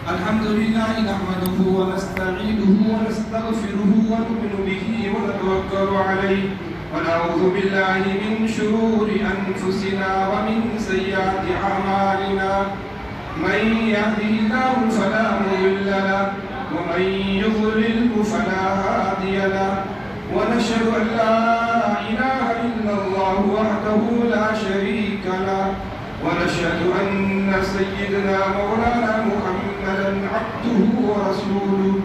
الحمد لله نحمده ونستعينه ونستغفره ونؤمن به ونتوكل عليه ونعوذ بالله من شرور أنفسنا ومن سيئات أعمالنا من يهده الله فلا مضل له ومن يضلله فلا هادي له ونشهد أن لا إله إلا الله وحده لا شريك له ونشهد أن سيدنا مولانا محمدا عبده ورسوله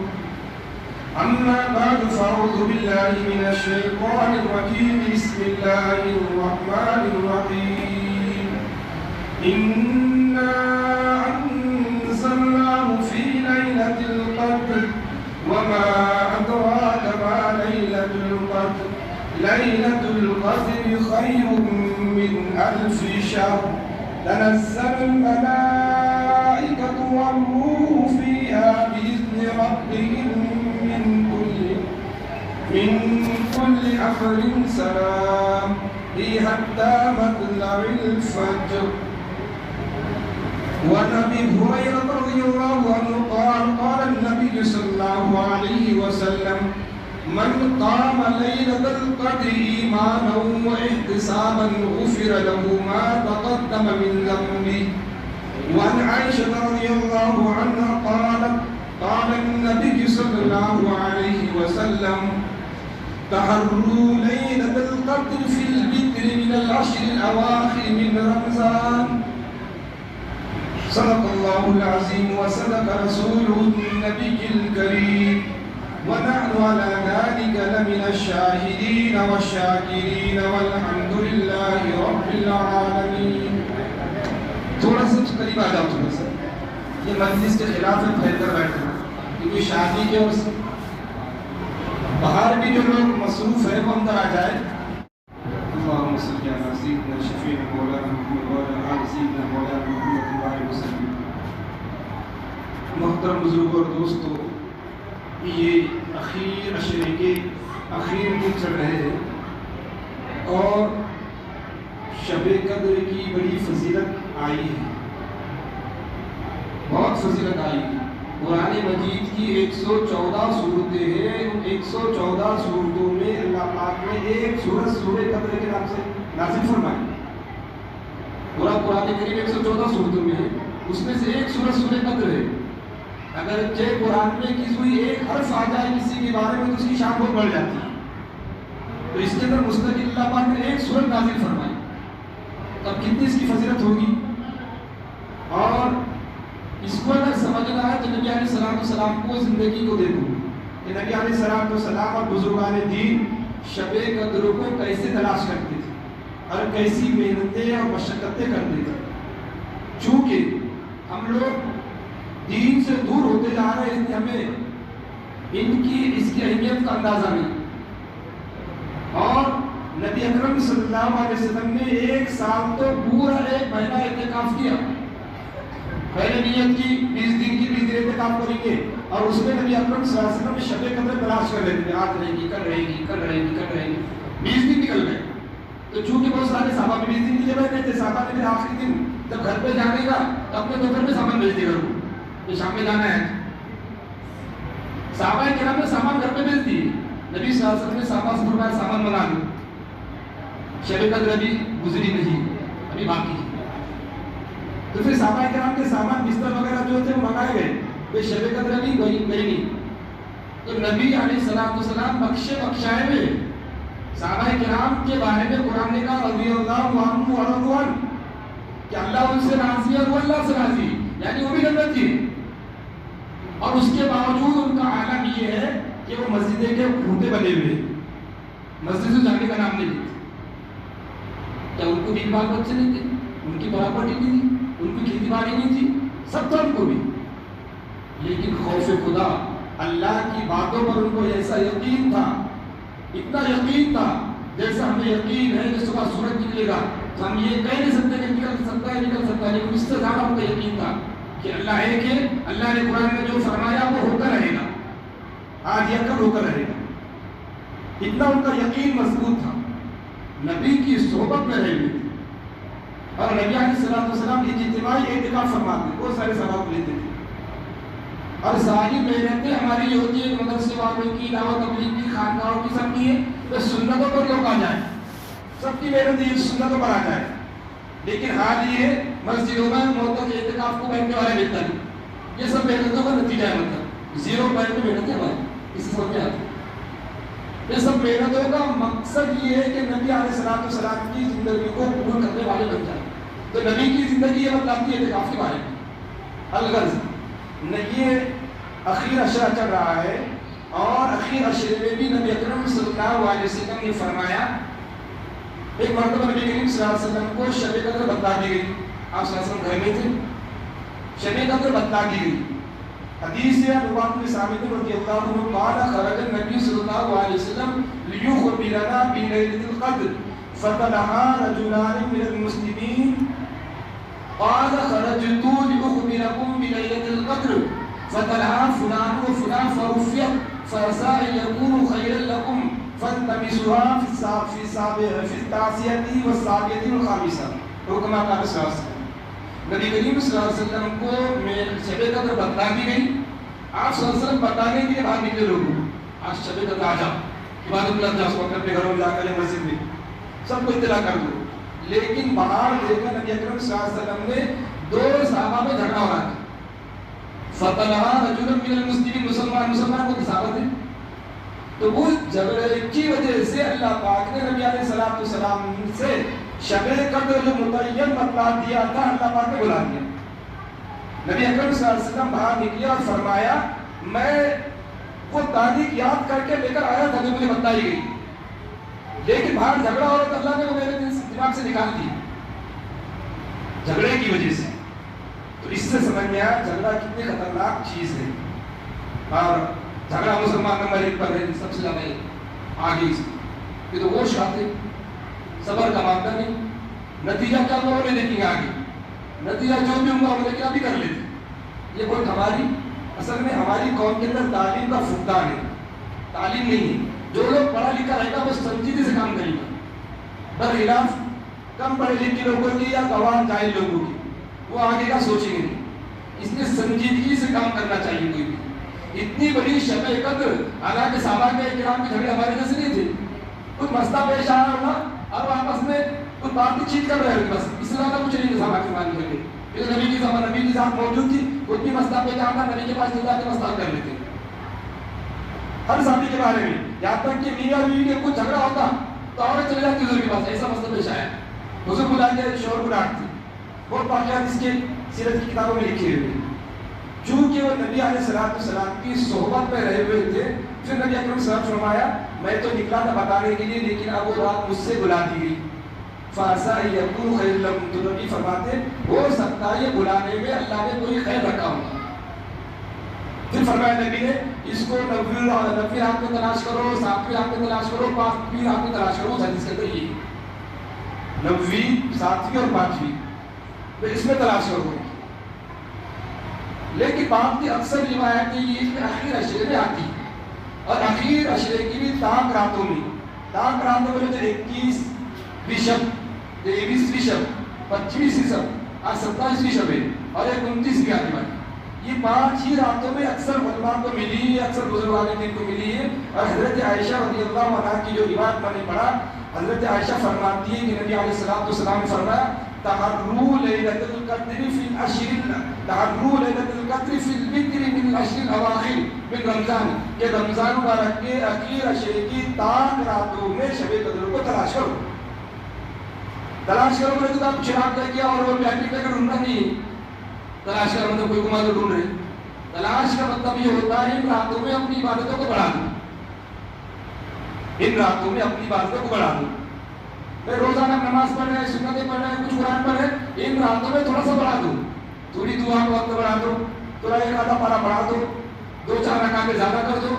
أما بعد فأعوذ بالله من الشيطان الرجيم بسم الله الرحمن الرحيم إنا أنزلناه في ليلة القدر وما أدراك ما ليلة القدر ليلة القدر خير من ألف شهر تنزل الملائكة والروح فيها بإذن ربهم من كل أمر سلام هي حتى مطلع الفجر. وعن أبي هريرة رضي الله عنه قال النبي صلى الله عليه وسلم من قام ليلة القدر إيمانا واحتسابا غفر له ما تقدم من ذنبه. وعن عائشة رضي الله عنها قالت قال النبي صلى الله عليه وسلم تحروا ليلة القدر في البدر من العشر الأواخر من رمضان. صدق الله العظيم وصدق رسوله النبي الكريم ونحن على ذلك لمن الشاهدين والشاكرين والحمد لله رب العالمين. تھوڑا سا قریب آ جاؤ تھوڑا سا، یہ مجلس کے خلاف ہے پھیل کر بیٹھنا، کیونکہ شادی کے اور باہر بھی جو لوگ مصروف ہے وہ اندر آ جائے. اللهم صل على سيدنا شفيعنا مولانا محمد وعلى آل سيدنا مولانا محمد وعلى وسلم. محترم بزرگوں اور دوستو، یہ اخیر عشرے کے اخیر دن چل رہے ہیں اور شب قدر کی بڑی فضیلت آئی ہے، بہت فضیلت آئی ہے. قرآن مجید کی 114 صورتیں ہیں، ان 114 صورتوں میں اللہ پاک نے ایک سورت سورہ قدر کے نام سے نازل فرمائی. پورا قرآن کریم 114 صورتوں میں ہے، اس میں سے ایک سورت سورہ قدر ہے. اگر قرآن میں کسی کوئی ایک حرف آ جائے کسی کے بارے میں تو اس کی شان بہت بڑھ جاتی ہے. تو اس کے اندر مستقل اللہ پاک نے ایک سورت نازل فرمائی، تب کتنی اس کی فضیلت ہوگی. اور اس کو اگر سمجھنا ہے تو نبی علیہ السلام کو زندگی کو دیکھو کہ نبی علیہ السلام اور بزرگان دین شب قدر کو کیسے تلاش کرتے تھے اور کیسی محنتیں اور مشقتیں کرتے تھے. چونکہ ہم لوگ دین سے دور ہوتے جا رہے ہیں، ہمیں اس کی اہمیت کا اندازہ نہیں. اور نبی اکرم صلی اللہ علیہ وسلم نے ایک سال تو پورا ایک مہینہ اعتکاف کیا. پہلے نیت کی 20 دن کی 20 دن اعتکاف کریں گے اور اس میں نبی اکرم صلی اللہ علیہ وسلم شب قدر تلاش کر رہے تھے، آج رہے گی، کل رہے گی، کل رہے گی، کل رہے گی. 20 دن نکل گئے. تو چونکہ بہت سارے صحابہ بھی 20 دن کے لیے بیٹھے تھے، صحابہ نے پھر آخری دن جب گھر پہ جانے کا تو اپنے دوپہر میں سامان بھیج دیا گھر کو کہ شام میں جانا ہے. صحابہ کرام نے سامان گھر پہ بھیج دیے. نبی صلی اللہ علیہ وسلم نے صحابہ سے فرمایا سامان منگا لو، شب قدر ابھی گزری نہیں، ابھی باقی. تو پھر صحابہ کرام کے سامان بستر وغیرہ جو تھے وہ منگائے گئے، پھر شب قدر ابھی گئی نہیں. تو نبی علیہ السلام بخشائے ہوئے صحابہ کرام کے بارے میں قرآن نے کہا رضی اللہ عنہ ورضوا عنہ کہ اللہ ان سے راضی ہے اور وہ اللہ سے راضی، یعنی وہ بھی جنتی. اور اس کے باوجود ان کا عالم یہ ہے کہ وہ مسجدیں کے گھوٹے بنے ہوئے، مسجد سے جانے کا نام نہیں لیتے. کیا ان کو بھی بال بچے نہیں تھے، ان کی پراپرٹی نہیں تھی، ان کی کھیتی باڑی نہیں تھی، سب تھا ان کو بھی، لیکن خوف خدا اللہ کی باتوں پر ان کو ایسا یقین تھا، اتنا یقین تھا جیسا ہمیں یقین ہے کہ صبح سورج نکلے گا تو ہم یہ کہہ نہیں سکتے کہ نکل سکتا ہے، لیکن اس سے زیادہ ان کا یقین تھا کہ اللہ ہے کہ اللہ نے قرآن میں جو فرمایا وہ ہو کر رہے گا، آج یا کل ہو کر رہے گا. اتنا ان کا یقین مضبوط تھا. نبی کی صحبت میں رہے ہوئے تھے اور نبی علیہ السلام اجتماعی اعتکاف فرماتے، بہت سارے ثواب لیتے تھے. اور ساری محنتیں ہماری یہ ہوتی ہے کہ مدرسے والوں کی، دعوت تبلیغ کی، خانقاہوں کی، سب کی ہے تو سنتوں پر لوگ آ جائیں، سب کی محنت یہ سنتوں پر آ جائے. لیکن حال یہ ہے مسجدوں میں موتوں کے اعتکاف کو بیٹھنے والے ملتا نہیں. یہ سب محنتوں کا نتیجہ ہے، مطلب 0 پوائنٹ میں محنت ہے ہماری، اس سے سمجھ میں آتی ہے. یہ سب محنتوں کا مقصد یہ ہے کہ نبی علیہ السلام کی زندگی کو قبول کرنے والے بن جائیں. تو نبی کی زندگی یہ بتلاتی ہے اعتکاف کے بارے میں. الغرض یہ اخیر عشرہ چل رہا ہے اور اخیر عشرے میں بھی نبی اکرم صلی اللہ علیہ وسلم نے فرمایا، ایک مرتبہ نبی کریم صلی اللہ علیہ وسلم کو شب قدر بتلا دی گئی. آپ صلی اللہ علیہ وسلم گھر میں تھے، شب قدر بتلا دی گئی. حدیث ہے عبادہ بن ثابت رضی اللہ عنہ قال خرج النبي صلی اللہ علیہ وسلم ليخبرنا بليلة القدر فطلعها رجلان من المسلمين قال خرجت لأخبركم بليلة القدر فطلعها فلان وفلان فرفعت فعسى أن يكون خيرا لكم فالتمسوها في التاسعة والسابعة والخامسة. حکم کا رسول نبی کریم صلی اللہ علیہ وسلم کو شب قدر بتلا دی گئی. آپ صلی اللہ علیہ وسلم بتانے کے لیے باہر نکلے لوگوں کو، آج شب قدر آ جاؤ، عبادت اللہ جاؤ، اپنے گھروں میں جا کر مسجد میں سب کو اطلاع کر دو. لیکن باہر دیکھا نبی اکرم صلی اللہ علیہ وسلم نے 2 صحابہ میں جھگڑا ہو رہا تھا. فطلعها رجل من المسلمين، مسلمان کو صحابہ تھے. تو وہ جھگڑے کی وجہ سے اللہ پاک نے نبی علیہ السلام سے شب قدر جو متعین بتلا دیا تھا اللہ پاک نے بلا دیا. نبی اکرم صلی اللہ علیہ وسلم باہر نکلے اور فرمایا میں وہ تاریخ یاد کر کے لے کر آیا تھا جو مجھے بتائی گئی، لیکن باہر جھگڑا ہو رہا تھا، اللہ نے وہ میرے دماغ سے نکال دی جھگڑے کی وجہ سے. تو اس سے سمجھ میں آیا جھگڑا کتنی خطرناک چیز ہے. اور جھگڑا مسلمان نمبر 1 پر ہے، سب سے زیادہ آگے. یہ تو وہ شاتے صبر کا مادہ نہیں. نتیجہ کیا ہوگا وہ دیکھیں گے آگے، نتیجہ جو بھی ہوگا وہ لیکن ابھی کر لیتے. یہ بہت ہماری اصل میں ہماری قوم کے اندر تعلیم کا فقدان ہے، تعلیم نہیں ہے. جو لوگ پڑھا لکھا رہے گا وہ سنجیدگی سے کام کرے گا، برخلاف کم پڑھے لکھے لوگوں کی یا گواہ جاہل لوگوں کی وہ آگے کا سوچیں گے نہیں. اس لیے سنجیدگی سے کام کرنا چاہیے. کوئی بھی اتنی بڑی شب قدر، حالانکہ صحابہ کے کرام کے جھگڑے ہمارے جیسے نہیں تھے. کچھ مسئلہ پیش آیا ہوگا اور آپس میں کچھ بات چیت کر رہے ہیں، بس اس سے زیادہ کچھ نہیں تھا صحابہ کے مان کر کے. یہ نبی کی زبان نبی کی ذات موجود تھی، کوئی بھی مسئلہ پیش آتا نبی کے پاس جا کے مسئلہ کر لیتے ہر صحابی کے بارے میں. یہاں تک کہ میاں بیوی کے کچھ جھگڑا ہوتا تو عورت چلے جاتی حضور کے پاس، ایسا مسئلہ پیش آیا. حضور بلا کے شوہر کو ڈانٹتے. بہت واقعات اس کے سیرت کی کتابوں میں لکھے ہوئے. چونکہ وہ نبی علیہ السلام کی صحبت میں رہے ہوئے تھے، پھر نبی اکرم صلی اللہ علیہ وسلم فرمایا میں تو نکلا تھا بتانے کے لیے لیکن اب وہ رات مجھ سے بلا دی گئی. فَعَسَىٰ أَن يَكُونَ خَيْرًا لَكُمْ. تو نبی فرماتے ہو سکتا ہے یہ بلانے میں اللہ نے کوئی خیر رکھا ہوگا. پھر فرمایا نبی نے اس کو 90 رات میں تلاش کرو، 7ویں رات میں تلاش کرو، 5ویں رات میں تلاش کرو. حدیث کے اندر یہ 90، 7ویں اور 5ویں تو اس میں تلاش کرو. لیکن بات کی اکثر روایتیں یہ اخیر عشرے میں آتی اور اخیر عشرے کی بھی تاک راتوں میں جو 21ویں شب، 23ویں شب، 25ویں شب اور 27ویں شب ہے اور 29ویں آتی بات. یہ 5 ہی راتوں میں اکثر علماء کو ملی ہے، اکثر بزرگان دین کو ملی ہے. اور حضرت عائشہ رضی اللہ عنہا کی جو روایت میں نے پڑھا، حضرت عائشہ فرماتی ہے کہ نبی علیہ السلام نے فرمایا تحروا لیلۃ القدر فی العشر، تحروا لیلۃ القدر فی الوتر من العشر الاواخر من رمضان، کہ رمضان مبارک کے اخیر عشرے کی تاک راتوں میں شب قدر کو تلاش کرو. تلاش کرو میں تو آپ چراغ لے کے اور وہ بیٹری لے کر ڈھونڈنا نہیں. تلاش کا مطلب کوئی گما تو ڈھونڈ رہے. تلاش کا مطلب یہ ہوتا ہے ان راتوں میں اپنی عبادتوں کو بڑھا دو، ان راتوں میں اپنی عبادتوں کو بڑھا دو. میں روزانہ نماز پڑھ رہے ہیں، سنتیں پڑھ رہے ہیں، کچھ قرآن پڑھ رہے ہیں، ان راتوں میں تھوڑا سا بڑھا دو. تھوڑی دعا کا وقت بڑھا دو، تھوڑا 1 آدھا پارا بڑھا دو، 2-4 رکعتیں زیادہ کر دو.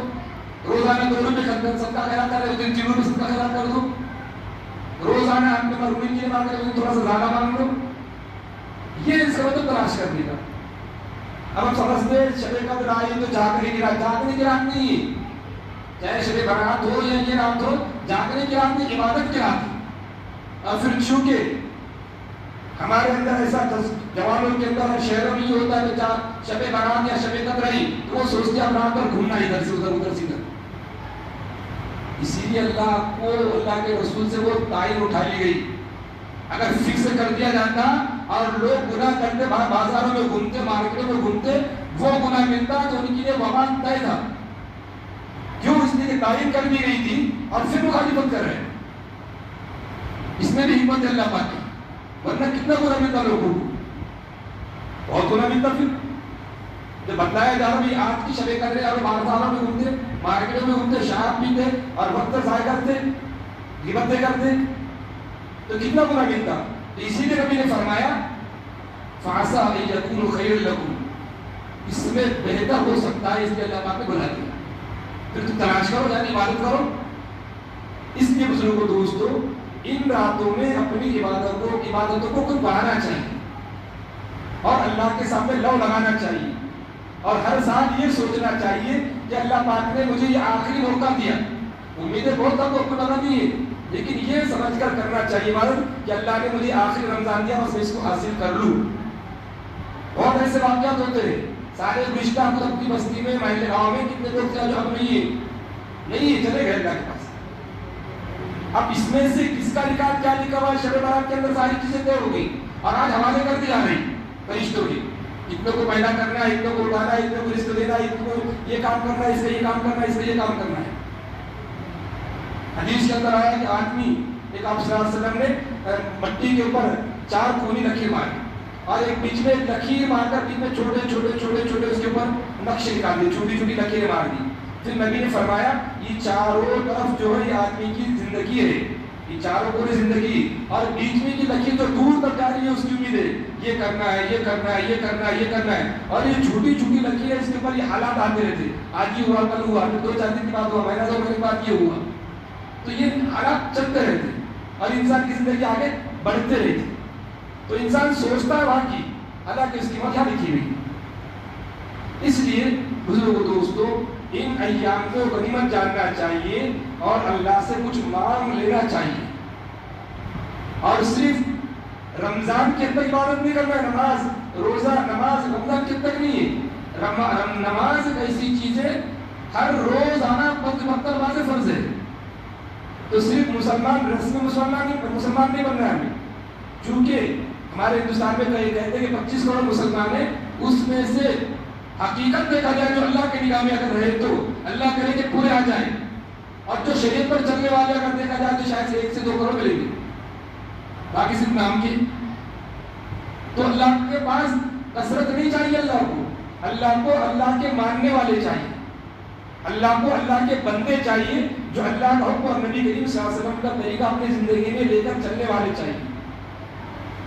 روزانہ 2 روپے صدقہ خیرات کر رہے ہو، 3 روپے صدقہ خیرات کر دو. روزانہ آپ کے مرحومین کے لیے مانگ رہے ہو، تھوڑا سا زیادہ مانگ لو. یہ اس کا مطلب تلاش کرنے کا. اب ہم سمجھتے ہیں شب قدر آئی تو جاگنے کی رات نہیں، چاہے شب برات ہو یا یہ رات ہو، جاگنے کی رات نہیں، عبادت کی رات. اور پھر چونکہ ہمارے اندر ایسا جوانوں کے اندر شہروں میں یہ ہوتا ہے کہ شب برات یا شب قدر رہی تو وہ سوچتے ہیں رات پر گھومنا ادھر سے ادھر سے ادھر. اسی لیے اللہ کو اللہ کے رسول سے وہ تعین اٹھا لی گئی. اگر فکس کر دیا جاتا اور لوگ گناہ کرتے بازاروں میں گھومتے مارکیٹوں میں گھومتے وہ گناہ ملتا تو ان کے لیے وبال طے تھا. کیوں؟ اس لیے تعین کر دی گئی تھی اور پھر مخالفت کر رہے ہیں. اس میں بھی حکمت اللہ پاک کی، ورنہ کتنا گناہ ملتا لوگوں کو، بہت گناہ ملتا. پھر جب بتلایا جا رہا بھی آج کی شب قدر اور بازاروں میں گھومتے مارکیٹوں میں گھومتے شراب پیتے اور وقت ضائع کرتے غیبتیں کرتے تو کتنا گناہ ملتا. تو اسی لیے نبی نے فرمایا فَعَسَىٰ أَن يَكُونَ خَيْرًا لَكُمْ، اس میں بہتر ہو سکتا ہے، اس لیے اللہ پاک نے بلا دیا. پھر تم تلاش کرو، یعنی عبادت کرو. اس لیے بزرگوں دوستو ان راتوں میں اپنی عبادتوں کو کچھ بڑھانا چاہیے اور اللہ کے سامنے لو لگانا چاہیے اور ہر سال یہ سوچنا چاہیے کہ اللہ پاک نے مجھے یہ آخری موقع دیا. امیدیں بہت آپ کو بنا دی ہے، لیکن یہ سمجھ کر کرنا چاہیے کہ اللہ نے مجھے آخری رمضان دیا، بس میں اس کو حاصل کر لوں. بہت ایسے واقعات ہوتے ہیں سارے گزشتہ اپنی بستی میں محلے گاؤں میں کتنے لوگ تھے جو اب نہیں ہے چلے گئے اللہ کے پاس. اب اس میں سے کس کا ریکارڈ کیا لکھا ہوا ہے؟ شب برات کے اندر ساری چیزیں طے ہو گئی اور آج حوالے کر دی جا رہی فرشتوں کی. اتنے کو پیدا کرنا ہے، اتنے کو اٹھانا ہے، اتنے کو رزق دینا ہے، اتنے کو یہ کام کرنا ہے، اس کا یہ کام کرنا ہے، اس کا یہ کام کرنا ہے. حدیث کے اندر آیا کہ آدمی ایک آپ صلی اللہ علیہ وسلم نے مٹی کے اوپر 4 کونی لکیر ماری اور ایک بیچ میں لکیر مار کر بیچ میں چھوٹے چھوٹے چھوٹے چھوٹے اس کے اوپر نقشے نکال دیے، چھوٹی چھوٹی لکیریں مار دی. پھر نبی نے فرمایا یہ چاروں طرف جو ہے یہ آدمی کی زندگی ہے، یہ چاروں پوری زندگی اور بیچ میں کی لکیر جو دور تک جا رہی ہے اس کی امید ہے یہ کرنا ہے، یہ کرنا ہے، یہ کرنا ہے، یہ کرنا ہے. اور یہ چھوٹی چھوٹی لکیر ہے اس کے اوپر یہ حالات آتے رہتے، آج یہ ہوا کل ہوا، پھر 2-4 دن کی بات ہوا، مہینہ 2 مہینے کے بعد یہ ہوا. تو یہ حالات چلتے رہتے اور انسان کی زندگی آگے بڑھتے رہتی. تو انسان سوچتا ہے وہاں کی حالانکہ اس کی وجہ لکھی ہوئی. اس لیے بزرگوں دوستو ان ایام کو غنیمت جاننا چاہیے اور اللہ سے کچھ مانگ لینا چاہیے. اور صرف رمضان کے اندر عبادت نہیں کرنا ہے، نماز روزہ نماز رمضان کے تک نہیں ہے. نماز ایک ایسی چیز ہے ہر روز آنا نماز فرض ہے. تو صرف مسلمان رسمی مسلمان نہیں بننا ہے ہمیں، چونکہ ہمارے ہندوستان میں کہتے ہیں کہ 25 کروڑ مسلمان ہیں، اس میں سے حقیقت دیکھا جائے جو اللہ کے نگاہ میں اگر رہے تو اللہ کرے کہ پورے آ جائیں، اور جو شریعت پر چلنے والے اگر دیکھا جائے تو شاید سے 1 سے 2 کروڑ ملیں گے، باقی صرف نام کی. تو اللہ کے پاس کثرت نہیں چاہیے، اللہ کو اللہ کے ماننے والے چاہیے، اللہ کو اللہ کے بندے چاہیے جو اللہ کا حکم اور نبی کریم صلی اللہ علیہ وسلم کا طریقہ اپنی زندگی میں لے کر چلنے والے چاہیے.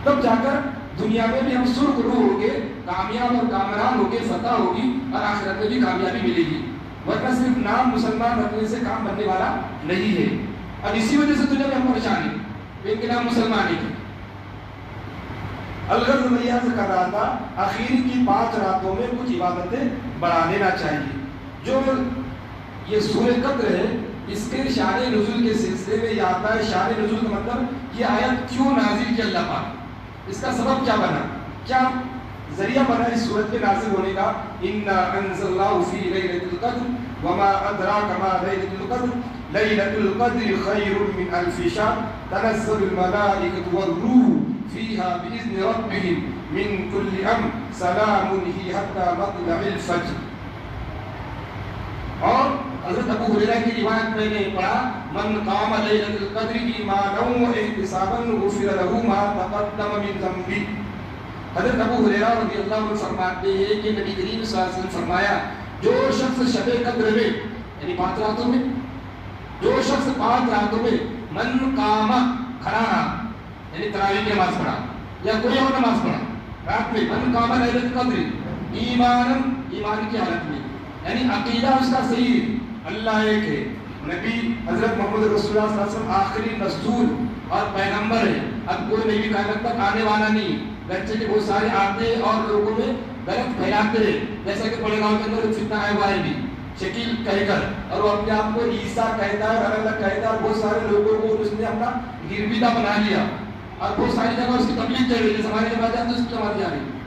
تب جا کر دنیا میں بھی ہم سرخ روح ہوں گے، کامیاب اور کامران ہوں گے، فتح ہوگی اور آخرت میں بھی کامیابی ملے گی. ورنہ صرف نام مسلمان رکھنے سے کام بننے والا نہیں ہے. اور اسی وجہ سے دنیا میں ہم پریشان ہیں ان کے نام مسلمان ہی تھے. الغرض میں یہ کر رہا تھا آخری کی 5 راتوں میں کچھ عبادتیں بڑھا لینا چاہیے. جو یہ سورہ قدر ہے اس کے شان نزول کے سلسلے میں یہ آتا ہے. شان نزول کا مطلب یہ آیت کیوں نازل کی اللہ پاک، اس کا سبب کیا بنا، کیا ذریعہ بنا اس سورت کے نازل ہونے کا. اِنَّا أَنزَلْنَاهُ فِي لَيْلَةِ الْقَدْرِ وَمَا أَدْرَاكَ مَا لَيْلَةُ الْقَدْرِ لَيْلَةُ الْقَدْرِ خَيْرٌ مِّنْ أَلْفِ شَهْرٍ تَنَزَّلُ الْمَلَائِكَةُ وَالرُّوحُ فِيهَا بِإِذْنِ رَبِّهِمْ مِنْ كُلِّ أَمْرٍ سَلَامٌ هِيَ حَتَّى مَطْلَعِ الْفَجْرِ. اور حضرت ابو ہریرہ کی روایت میں نے پڑھا من قام لیلۃ القدر ایمانا واحتسابا غفر له ما تقدم من ذنبه. حضرت ابو ہریرہ رضی اللہ عنہ فرماتے ہیں کہ نبی کریم صلی اللہ علیہ وسلم فرمایا جو شخص شب قدر میں یعنی 5 راتوں میں جو شخص 5 راتوں میں من قام کھڑا رہا یعنی تراویح کی نماز پڑھا یا کوئی اور نماز پڑھا رات میں من قام لیلۃ القدر ایمانا ایمان کی حالت میں یعنی عقیدہ اس کا صحیح ہے اللہ ایک ہے، نبی حضرت محمد رسول اللہ صلی اللہ علیہ وسلم آخری رسول اور پیغمبر ہے، اب کوئی نبی قیامت تک آنے والا نہیں. بچے کے بہت سارے آتے اور لوگوں میں غلط پھیلاتے ہیں، جیسا کہ بڑے گاؤں کے اندر فتنہ آیا ہوا ہے بھی شکیل کہہ کر، اور وہ اپنے آپ کو عیسیٰ کہتا ہے اور الگ الگ کہتا ہے، اور بہت سارے لوگوں کو اس نے اپنا گرویدہ بنا لیا. اور بہت ساری جگہ اس کی تبلیغ چل رہی ہے، جیسے ہماری جگہ جاتے اس کی جماعت جا رہی ہے.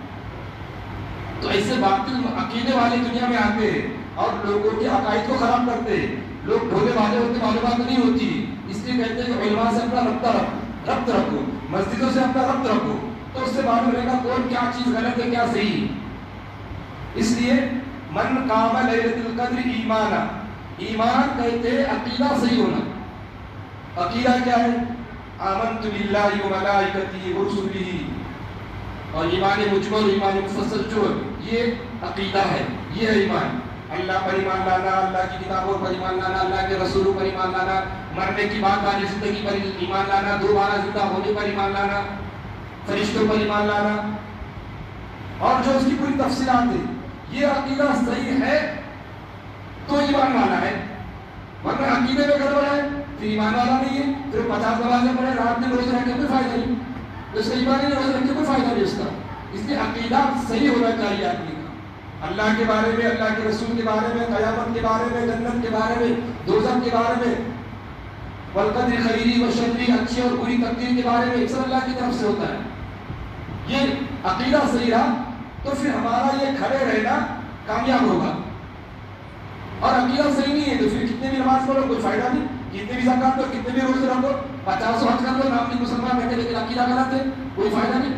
تو ایسے باطل عقیدے والے دنیا میں آتے ہیں اور لوگوں کے عقائد کو خراب کرتے ہیں. لوگ بھولے والے ہوتے، معلومات نہیں ہوتی، اس لیے کہتے ہیں کہ علماء سے اپنا ربط رکھو، مسجدوں سے اپنا ربط رکھو، تو اس سے معلوم رہے گا کون کیا چیز غلط ہے کیا صحیح. اس لیے من قام لیلۃ القدر ایمانا، ایمان کہتے ہیں عقیدہ صحیح ہونا. عقیدہ کیا ہے؟ آمنت باللہ وملائکتہ ورسلہ، اور ایمان مجمل ایمان مفصل جو یہ عقیدہ ہے، یہ ہے ایمان. اللہ پر ایمان لانا، اللہ کی کتابوں پر ایمان لانا، اللہ کے رسولوں پر ایمان لانا، مرنے کی بعد والی زندگی پر ایمان لانا، دوبارہ زندہ ہونے پر ایمان لانا، فرشتوں پر ایمان لانا، اور جو اس کی پوری تفصیلات ہیں. یہ عقیدہ صحیح ہے تو ایمان والا ہے، ورنہ عقیدے میں گڑبڑ ہے پھر ایمان والا نہیں ہے. پھر 50 نمازیں پڑھے، رات میں روزے رکھ کے کوئی فائدہ نہیں، اس کا ایمان نہیں، روزے رکھ کے کوئی فائدہ نہیں اس کا. اس لیے عقیدہ صحیح ہونا چاہیے آدمی کا، اللہ کے بارے میں، اللہ کے رسول کے بارے میں، قیامت کے بارے میں، جنت کے بارے میں، دوزخ کے بارے میں، والقدر خیری و شری، اچھی اور بری تقدیر کے بارے میں، سب اللہ کی طرف سے ہوتا ہے. یہ عقیدہ صحیح رہا تو پھر ہمارا یہ کھڑے رہنا کامیاب ہوگا. اور عقیدہ صحیح نہیں ہے تو پھر کتنے بھی نماز پڑھو کوئی فائدہ نہیں، کتنے بھی زکات دو، کتنے بھی روزے رکھو، 50 حج کر لو، نام کی مسلمان رہتے لیکن عقیدہ غلط ہے، کوئی فائدہ نہیں.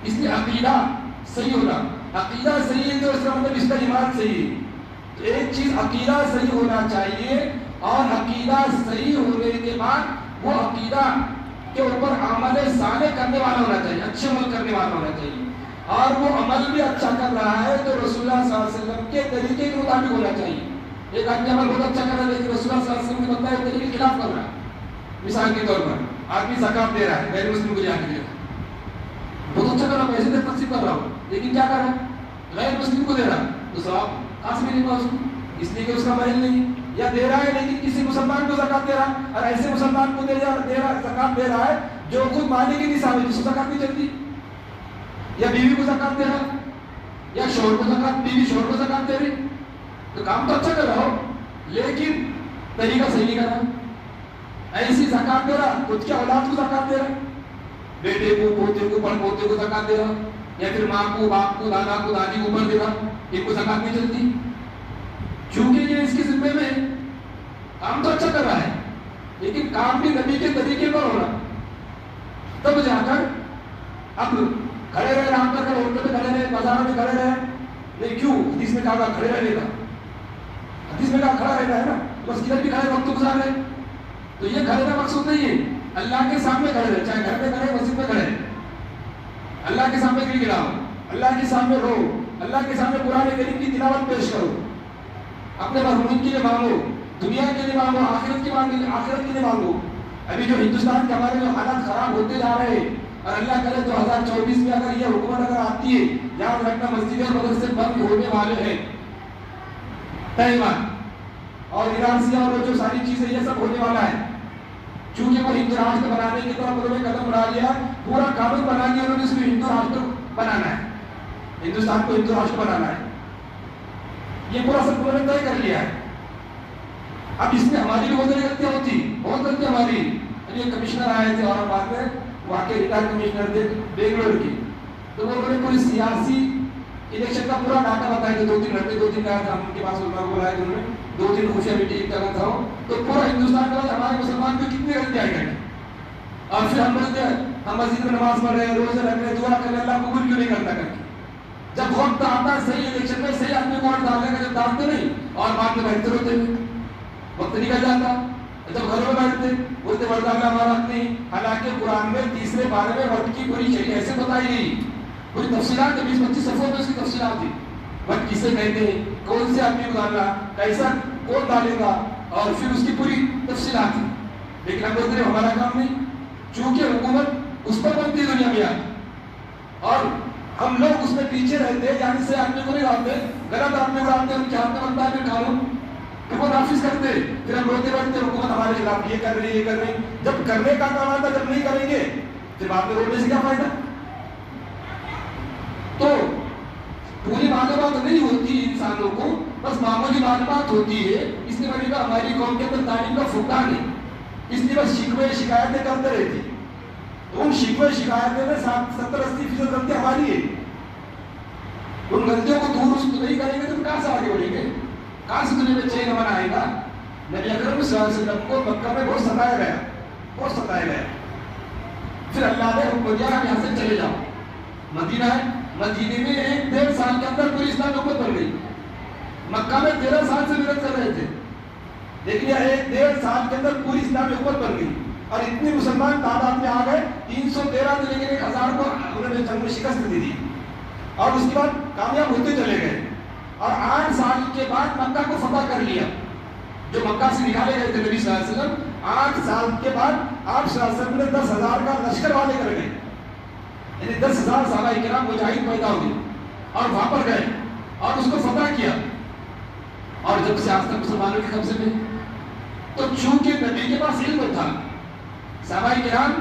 اس لیے عقیدہ صحیح ہونا، عقیدہ صحیح ہے تو اس کا مطلب اس کا ایمان صحیح ہے. تو ایک چیز عقیدہ صحیح ہونا چاہیے، اور عقیدہ صحیح ہونے کے بعد وہ عقیدہ کے اوپر عمل صالح کرنے والا ہونا چاہیے، اچھے عمل کرنے والا ہونا چاہیے. اور وہ عمل بھی اچھا کر رہا ہے تو رسول اللہ صلی اللہ علیہ وسلم کے طریقے کے مطابق ہونا چاہیے. ایک آدمی عمل بہت اچھا کر رہا ہے لیکن رسول اللہ صلی اللہ علیہ وسلم کے بتائے طریقے کے خلاف کر رہا ہے. مثال کے طور پر آدمی زکات دے رہا ہے، غیر مسلم کو جا کے دے رہا ہے، بہت اچھا کر رہا ہے، پیسے دے تقسیم کر رہا ہوں، لیکن کیا کر رہا ہے؟ غیر مسلم کو دے رہا ہے، تو ثواب خاص بھی نہیں پا اس کو، اس لیے کہ اس کا محل نہیں. یا دے رہا ہے لیکن کسی مسلمان کو زکات دے رہا ہے، اور ایسے مسلمان کو دے رہا زکات دے رہا ہے جو خود مالک ہی نصاب ہے، جس کو زکات نہیں چلتی. یا بیوی کو زکات دے رہا ہے، یا شوہر کو زکات، بیوی شوہر کو زکات دے رہی، تو کام تو اچھا کر رہا ہو لیکن طریقہ صحیح نہیں کر رہا. ایسی زکات دے رہا، خود کی اولاد کو زکات دے رہا، بیٹے کو، پوتے کو، بڑ پوتے کو زکات دے رہا، یا پھر ماں کو، باپ کو، دادا کو، دادی کو اوپر دے رہا، ان کو زکات نہیں چلتی کیونکہ یہ اس کے ذمے میں کام تو اچھا کر رہا ہے لیکن کام بھی نبی کے طریقے پر ہو رہا. تب جا کر اب کھڑے رہے، رات پر ہوٹل میں کھڑے رہے، بازار میں کھڑے رہے، نہیں کیوں؟ حدیث میں کہا کھڑے رہنے کا، حدیث میں کہا کھڑا رہنا ہے نا، بس کدھر بھی کھڑے وقت گزار رہے. تو یہ کھڑے کا مقصود نہیں ہے، اللہ کے سامنے کھڑے رہے، چاہے گھر میں کھڑے، مسجد میں کھڑے، اللہ کے سامنے گر گراؤ، اللہ کے سامنے رو، اللہ کے سامنے قرآن کریم کی تلاوت پیش کرو، اپنے مرحومین کے لیے مانگو، دنیا کے لیے مانگو، آخرت کے لیے مانگو. ابھی جو ہندوستان کے ہمارے جو حالات خراب ہوتے جا رہے ہیں، اور اللہ کرے 2024 میں اگر یہ حکومت اگر آتی ہے یاد رکھنا مسجد اور مدرسے بند ہونے والے ہیں تیمان، اور ایران سے اور جو ساری چیزیں یہ سب ہونے والا ہے. چونکہ وہ ہندو راشٹر بنانے کی طرف انہوں نے قدم بڑھا لیا، پورا قانون بنا لیا انہوں نے، اس میں ہندو راشٹر بنانا ہے، ہندوستان کو ہندو راشٹر بنانا ہے، یہ پورا سب انہوں نے طے کر لیا ہے. اب اس میں ہماری بھی بہت غلطیاں ہوتی، بہت غلطیاں ہماری. یہ کمشنر آئے تھے اور بعد میں وہاں کے ریٹائر کمشنر تھے بینگلور کی، تو وہ انہوں نے پوری سیاسی الیکشن کا پورا ڈاٹا بتایا کہ 2-3 گھنٹے 2-3 کا تھا، ان کے پاس ان کو بلایا انہوں نے 2-3 خفیہ میٹنگ کرنا تھا، تو پورا ہندوستان کا ہمارے مسلمان کو کتنے غلطیاں آئی گئی. اور پھر ہم بولتے ہیں ہم مسجد میں نماز پڑھ رہے ہیں، روزے رکھ رہے ہیں، دعا کر رہے ہیں، اللہ قبول کیوں نہیں کرتا کر کے. جب وقت آتا ہے صحیح الیکشن میں صحیح آدمی کو ووٹ ڈالنے کا، جب ڈالتے نہیں اور بعد میں بہتر ہوتے ہیں، وقت نکل جاتا. جب گھروں میں بیٹھتے بولتے ووٹ ڈالنا ہمارا حق نہیں، حالانکہ قرآن میں 3 پارے میں ووٹ کی پوری شریعت ایسے بتائی گئی، پوری تفصیلات 20-25 صفحوں میں اس کی تفصیلات تھی. ووٹ کسے کہتے ہیں، کون سے آدمی کو ڈالنا، کیسا کون ڈالے گا، اور پھر اس کی پوری تفصیلات تھی. لیکن ہم بولتے ہیں ہمارا کام نہیں، چونکہ حکومت اس پر بنتی دنیا میں آتی اور ہم لوگ اس میں پیچھے رہتے ہیں، یعنی سے آدمی کو نہیں ڈالتے، غلط آدمی کو ڈالتے، ان کے ہاتھ میں بنتا ہے پھر قانون، پھر وہ نافذ کرتے، پھر ہم روتے بیٹھتے حکومت ہمارے خلاف یہ کر رہی ہے، یہ کر رہی ہے. جب کرنے کا کام آتا جب نہیں کریں گے پھر بعد میں رونے سے کیا فائدہ. تو پوری معلومات نہیں ہوتی انسانوں کو، بس معمولی معلومات ہوتی ہے. اس لیے میں ہماری قوم کے اندر تعلیم کا فقدان ہے، اس لیے بس شکوے شکایتیں کرتے رہتی. تو ان شکوے شکایتیں میں 70-80% غلطی ہماری ہے. ان غلطیوں کو دور نہیں کریں گے تو کہاں سے آگے بڑھیں گے؟ کہاں سے دنیا میں چین امن آئے گا؟ نبی اکرم صلی اللہ علیہ وسلم کو مکہ میں بہت ستایا گیا، بہت ستایا گیا. پھر اللہ نے حکم دیا آپ یہاں سے چلے جاؤ. مدینہ ہے، مدینے میں 1-1.5 سال کے اندر پوری اسلام حکومت بن گئی. مکہ میں 13 سال سے محنت کر رہے تھے، لیکن یہ 1-1.5 سال کے اندر پوری اسلام حکومت بن گئی. اور اتنے مسلمان تعداد میں آ گئے 313 سے لے کے 1000 کو انہوں نے جنگ میں شکست دی تھی. اور اس کے بعد کامیاب ہوتے چلے گئے. اور 8 سال کے بعد مکہ کو فتح کر لیا. جو مکہ سے نکالے گئے تھے نبی صلی اللہ علیہ وسلم، 8 سال کے بعد آپ صلی اللہ علیہ وسلم نے 10,000 کا لشکر والے کر گئے. یعنی 10,000 صحابہ کرام مجاہد پیدا ہو گئے اور وہاں پر گئے اور اس کو فتح کیا. اور جب سے آج تک مسلمانوں کے قبضے میں، تو چونکہ نبی کے پاس علم تھا، صحابہ کرام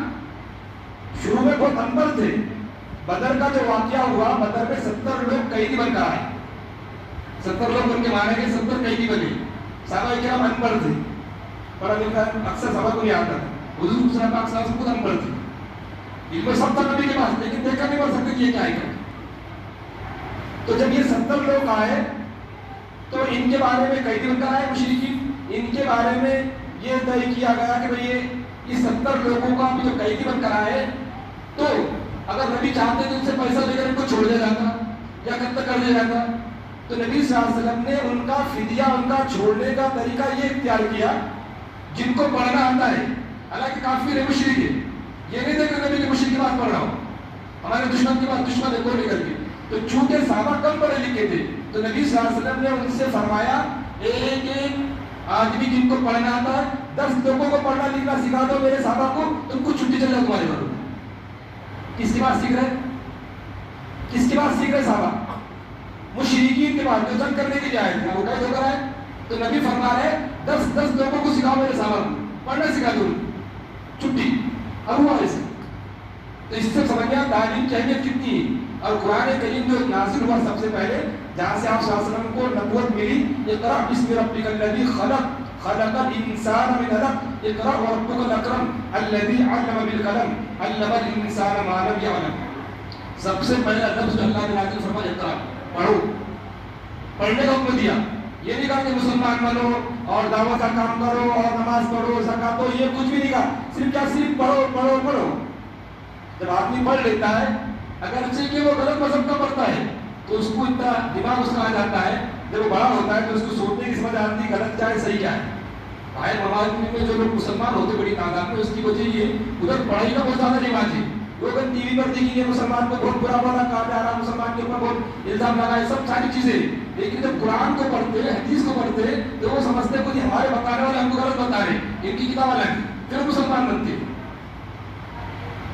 شروع میں بہت انبر تھے. بدر کا جو واقعہ ہوا، بدر میں 70 لوگ قیدی بن کر آئے، 70 لوگ بن کے مارے گئے، 70 قیدی بنے. صحابہ کرام انبر تھے، پڑھا لکھا اکثر صحابہ کو نہیں آتا تھا. حضور صلی اللہ علیہ وسلم خود انبر تھے، علم سب تھا نبی کے پاس، لیکن دیکھا نہیں پڑ سکتے کہ یہ کیا ہے. تو جب یہ 70 لوگ آئے تو ان کے بارے میں قیدی بن کر آئے مشرکین. ان کے بارے میں یہ طے کیا گیا کہ بھئی یہ 70 لوگوں کا جو قیدی بن کر آئے، تو اگر نبی چاہتے تو ان سے پیسہ لے کر ان کو چھوڑ دیا جاتا یا قتل کر دیا جاتا. تو نبی صلی اللہ علیہ وسلم نے ان کا فدیہ، ان کا چھوڑنے کا طریقہ یہ اختیار کیا جن کو پڑھنا آتا ہے. حالانکہ کافر ہے، مشرک ہے، یہ نہیں دیکھ کر نبی کے مشرک کی بات پڑھ رہا ہوں، ہمارے دشمن کی بات، دشمن ہے کوئی نہیں کر کے. تو چونکہ صحابہ کم پڑھے لکھے تھے تو نبی صلی اللہ علیہ وسلم نے ان سے فرمایا ایک آدمی جن کو پڑھنا آتا ہے 10 لوگوں کو پڑھنا لکھنا سکھا دو میرے صحابہ کو، تم کو چھٹی چل جائے تمہارے گھروں. کس کی بات سیکھ رہے؟ کس کی بات سیکھ رہے صحابہ؟ مشرکین کے بعد جو جنگ کرنے کے لیے آئے تھے، وہ قید ہو کر آئے. تو نبی فرما رہے 10 لوگوں کو سکھاؤ میرے صحابہ کو، پڑھنا سکھا دو، چھٹی. اب ہوا ایسے. تو اس سے سمجھ گیا تعلیم کی اہمیت کتنی ہے. اور قرآن کریم جو نازل ہوا سب سے پہلے، جہاں سے آپ صلی اللہ علیہ وسلم کو نبوت ملی، اقرأ بسم ربک الذی خلق خلق الانسان من علق اقرأ وربک الاکرم الذی علم بالقلم علم الانسان ما لم یعلم. سب سے پہلا لفظ اللہ نے نازل فرمایا اقرأ، پڑھو. پڑھنے کا حکم دیا. یہ نہیں کہا کہ مسلمان بنو اور دعوت کا کام کرو اور نماز پڑھو زکات دو، یہ کچھ بھی نہیں کہا. صرف کیا؟ صرف پڑھو پڑھو پڑھو. جب آدمی پڑھ لیتا ہے، اگرچہ کہ وہ غلط مذہب کا پڑھتا ہے تو اس کو اتنا دماغ اس کا آ جاتا ہے، جب وہ بڑا ہوتا ہے تو اس کو سوچنے کی سمجھ آتی ہے غلط کیا ہے صحیح کیا ہے. باہر ممالک میں جو لوگ مسلمان ہوتے بڑی تعداد میں، اس کی وجہ یہ ادھر پڑھائی کا بہت زیادہ رواج ہے. لوگ ٹی وی پر دیکھیں گے مسلمان کو بہت برا بھلا کہا جا رہا، مسلمان کے اوپر بہت الزام لگا ہے، سب ساری چیزیں. لیکن جب قرآن کو پڑھتے ہیں، حدیث کو پڑھتے ہیں، تو وہ سمجھتے ہیں کہ ہمارے بتانے والے ہم کو غلط بتا رہے ہیں، ان کی کتاب الگ ہے، پھر مسلمان بنتے ہیں.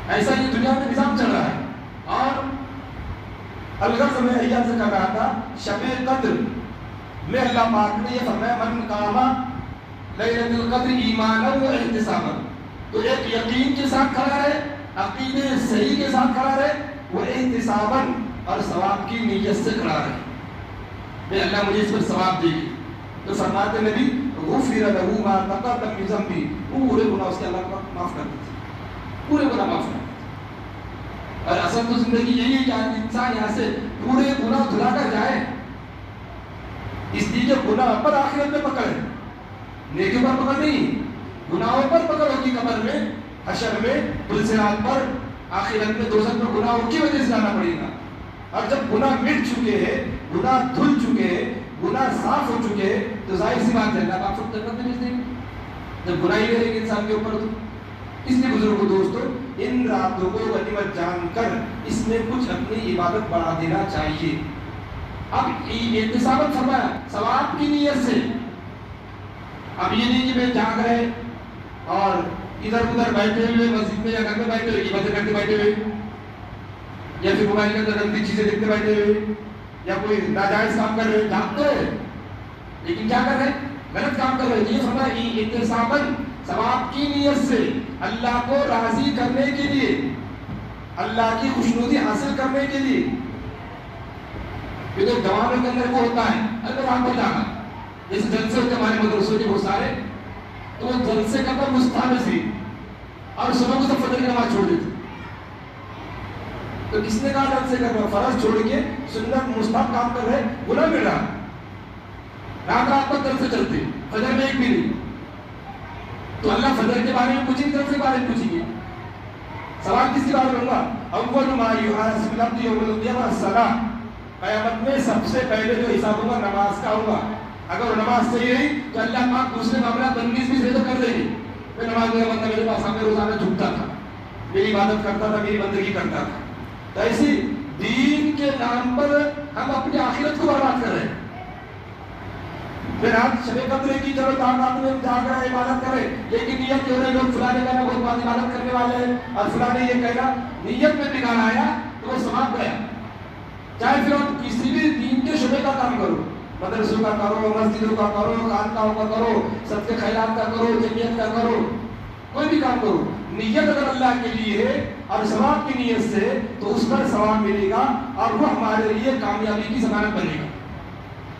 ایسا یہ دنیا میں نظام چل رہا ہے. اور الغرض میں ایام سے کہہ رہا تھا، شب قدر میں اللہ پاک نے یہ فرمایا من قام لیلۃ القدر ایمانا و احتسابا. تو ایک یقین کے ساتھ کھڑا رہے، عقیدے صحیح کے ساتھ کھڑا رہے، وہ احتسابا اور ثواب کی نیت سے کھڑا رہے، میں اللہ مجھے اس پر ثواب دے گی. تو فرماتے نبی غفر له ما تقدم من ذنبه، پورے گناہ اس کے اللہ معاف کر دیتے، پورے گناہ معاف کر دیتے. اور اصل تو زندگی یہی ہے کہ انسان یہاں سے پورے گناہ دھلا کر جائے، اس لیے کہ گناہ پر آخرت میں پکڑ ہے، نیکی پر پکڑ نہیں. گناہوں پر پکڑ ہوگی قبر میں، حشر میں، پلسرات پر، آخرت میں دوزخ میں گناہوں کی وجہ سے جانا پڑے گا. اور جب گناہ مٹ چکے ہیں، گناہ دھل چکے ہیں، گناہ صاف ہو چکے ہیں، تو ظاہر سی بات ہے اللہ پاک سب جنت میں بھیج دیں گے. جب گناہ ہی رہے گی انسان کے اوپر. تو اس لیے بزرگوں دوستو، ان راتوں کو غنیمت جان کر اس میں کچھ اپنی عبادت بڑھا دینا چاہیے. اب احتساباً فرمایا ثواب کی نیت سے. اب یہ نہیں کہ میں جاگ رہے اور ادھر ادھر بیٹھے ہوئے مسجد میں یا گھر میں بیٹھے ہوئے عبادت کرتے بیٹھے ہوئے، یا پھر موبائل کے اندر گندی چیزیں دیکھتے بیٹھے ہوئے، یا کوئی ناجائز کام کر رہے. جاگتے ہیں لیکن کیا کر رہے؟ غلط کام کر رہے. یہ فرمایا احتساباً، ثواب کی نیت سے، اللہ کو راضی کرنے کے لیے، اللہ کی خوشنودی حاصل کرنے کے لیے. یہ تو جوانوں کے اندر وہ ہوتا ہے اگر آپ کو جانا، جیسے جلسے ہوتے ہمارے مدرسوں کے بہت سارے، تو وہ جلسے کا پر مستانس بھی، اور صبح کو سب فجر کی نماز چھوڑ دیتے. تو کس نے کہا ڈر سے کرنا؟ فرض چھوڑ کے سنت مستحب کام کر رہے، گناہ مل رہا، رات تک ڈر سے چلتے، فجر میں ایک بھی نہیں، تو اللہ فجر کے بارے میں پوچھیں گے، ڈر کے بارے میں پوچھیں گے؟ سوال کس کے بارے میں ہوگا؟ اول ما یحاسب العبد یوم القیامہ الصلاۃ، قیامت میں سب سے پہلے جو حساب ہوگا نماز کا ہوگا۔ اگر نماز صحیح رہی تو اللہ پاک دوسرے معاملات بندگی بھی صحیح تو کر دیں گے۔ میں نماز میں بندہ میرے پاس ہمیں روزانہ جھکتا تھا، میری عبادت کرتا تھا، میری بندگی کرتا تھا، تو ایسی دین کے نام پر ہم اپنی آخرت کو برباد کر رہے ہیں۔ پھر رات شب قدر کی چلو رات میں جاگ رہے عبادت کرے، لیکن نیت جو ہے لوگ فلاں نے کہنا بہت بات عبادت کرنے والے ہیں اور فلاں نے یہ کہنا، نیت میں بگاڑ آیا تو وہ سماپت گیا۔ چاہے پھر آپ کسی بھی دین کے شعبے کا کام کرو، مدرسوں کا کرو، مسجدوں کا کرو، خانقاہوں کا کرو، صدقے خیرات کا کرو، جمعیت کا کرو، کوئی بھی کام کرو، نیت اگر اللہ کے لیے ہے اور ثواب کی نیت سے تو اس پر ثواب ملے گا اور وہ ہمارے لیے کامیابی کی ضمانت بنے گا۔